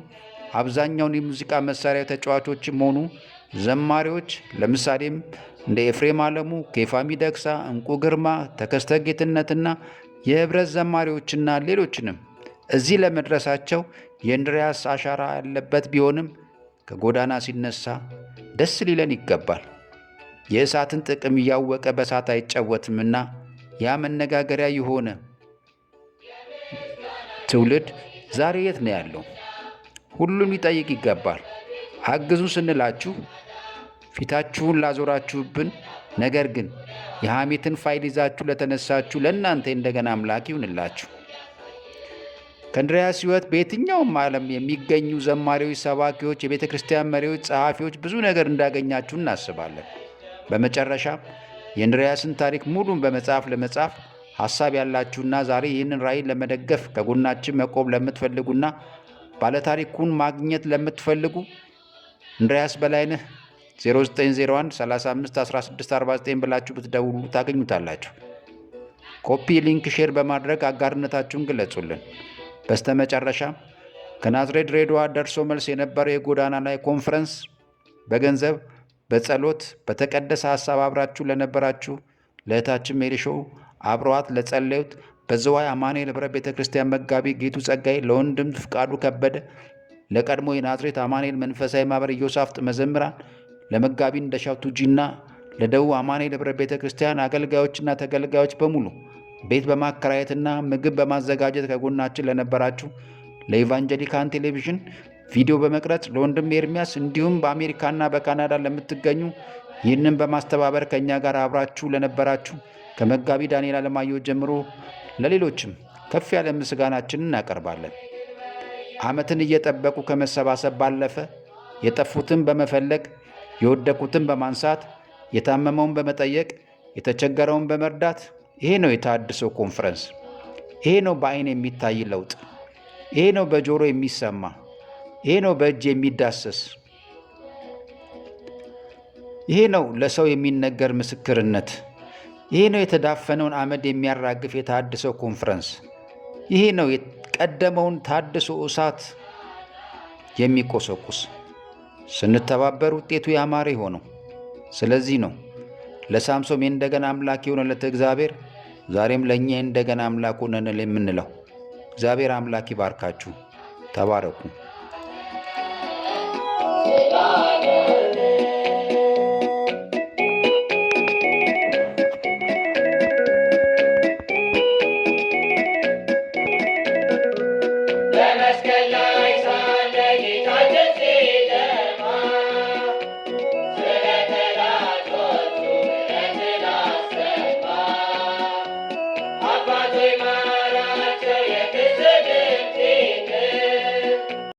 አብዛኛውን የሙዚቃ መሳሪያ ተጫዋቾችም ሆኑ ዘማሪዎች ለምሳሌም እንደ ኤፍሬም አለሙ፣ ኬፋ ሚደቅሳ፣ እንቁ ግርማ፣ ተከስተ ጌትነትና የህብረት ዘማሪዎችና ሌሎችንም እዚህ ለመድረሳቸው የእንድሪያስ አሻራ ያለበት ቢሆንም ከጎዳና ሲነሳ ደስ ሊለን ይገባል። የእሳትን ጥቅም እያወቀ በእሳት አይጫወትምና ያ መነጋገሪያ የሆነ ትውልድ ዛሬ የት ነው ያለው? ሁሉም ሊጠይቅ ይገባል። አግዙ ስንላችሁ ፊታችሁን ላዞራችሁብን፣ ነገር ግን የሐሜትን ፋይል ይዛችሁ ለተነሳችሁ ለእናንተ እንደገና አምላክ ይሁንላችሁ። ከእንድርያስ ሕይወት በየትኛውም ዓለም የሚገኙ ዘማሪዎች፣ ሰባኪዎች፣ የቤተ ክርስቲያን መሪዎች፣ ጸሐፊዎች ብዙ ነገር እንዳገኛችሁ እናስባለን። በመጨረሻ የእንድርያስን ታሪክ ሙሉን በመጽሐፍ ለመጻፍ ሐሳብ ያላችሁና ዛሬ ይህንን ራዕይ ለመደገፍ ከጎናችን መቆም ለምትፈልጉና ባለታሪኩን ማግኘት ለምትፈልጉ እንድርያስ በላይነህ 0901 35 16 49 ብላችሁ ብትደውሉ ታገኙታላችሁ። ኮፒ ሊንክ ሼር በማድረግ አጋርነታችሁን ግለጹልን። በስተመጨረሻ ከናዝሬት ድሬዳዋ ደርሶ መልስ የነበረው የጎዳና ላይ ኮንፈረንስ በገንዘብ በጸሎት በተቀደሰ ሐሳብ አብራችሁ ለነበራችሁ ለእህታችን ሜሪሾ አብረዋት ለጸለዩት በዝዋይ አማኑኤል ኅብረት ቤተ ክርስቲያን መጋቢ ጌቱ ጸጋይ፣ ለወንድም ፍቃዱ ከበደ፣ ለቀድሞ የናዝሬት አማኑኤል መንፈሳዊ ማኅበር ኢዮሳፍጥ መዘምራን፣ ለመጋቢ እንደሻው ቱጂና ለደቡብ አማኑኤል ኅብረት ቤተ ክርስቲያን አገልጋዮችና ተገልጋዮች በሙሉ ቤት በማከራየትና ምግብ በማዘጋጀት ከጎናችን ለነበራችሁ፣ ለኢቫንጀሊካን ቴሌቪዥን ቪዲዮ በመቅረጽ ለወንድም ኤርሚያስ እንዲሁም በአሜሪካና በካናዳ ለምትገኙ ይህንን በማስተባበር ከእኛ ጋር አብራችሁ ለነበራችሁ ከመጋቢ ዳንኤል አለማየሁ ጀምሮ ለሌሎችም ከፍ ያለ ምስጋናችንን እናቀርባለን። ዓመትን እየጠበቁ ከመሰባሰብ ባለፈ የጠፉትን በመፈለግ የወደቁትን በማንሳት የታመመውን በመጠየቅ የተቸገረውን በመርዳት ይሄ ነው የተሃድሶ ኮንፈረንስ። ይሄ ነው በዓይን የሚታይ ለውጥ። ይሄ ነው በጆሮ የሚሰማ። ይሄ ነው በእጅ የሚዳሰስ። ይሄ ነው ለሰው የሚነገር ምስክርነት። ይሄ ነው የተዳፈነውን አመድ የሚያራግፍ የተሃድሶ ኮንፈረንስ። ይሄ ነው የቀደመውን ተሃድሶ እሳት የሚቆሰቁስ። ስንተባበር ውጤቱ ያማረ የሆነው። ስለዚህ ነው ለሳምሶም የእንደገና አምላክ የሆነለት እግዚአብሔር ዛሬም ለእኛ የእንደገና አምላክ ሆነን የምንለው። እግዚአብሔር አምላክ ይባርካችሁ። ተባረኩ።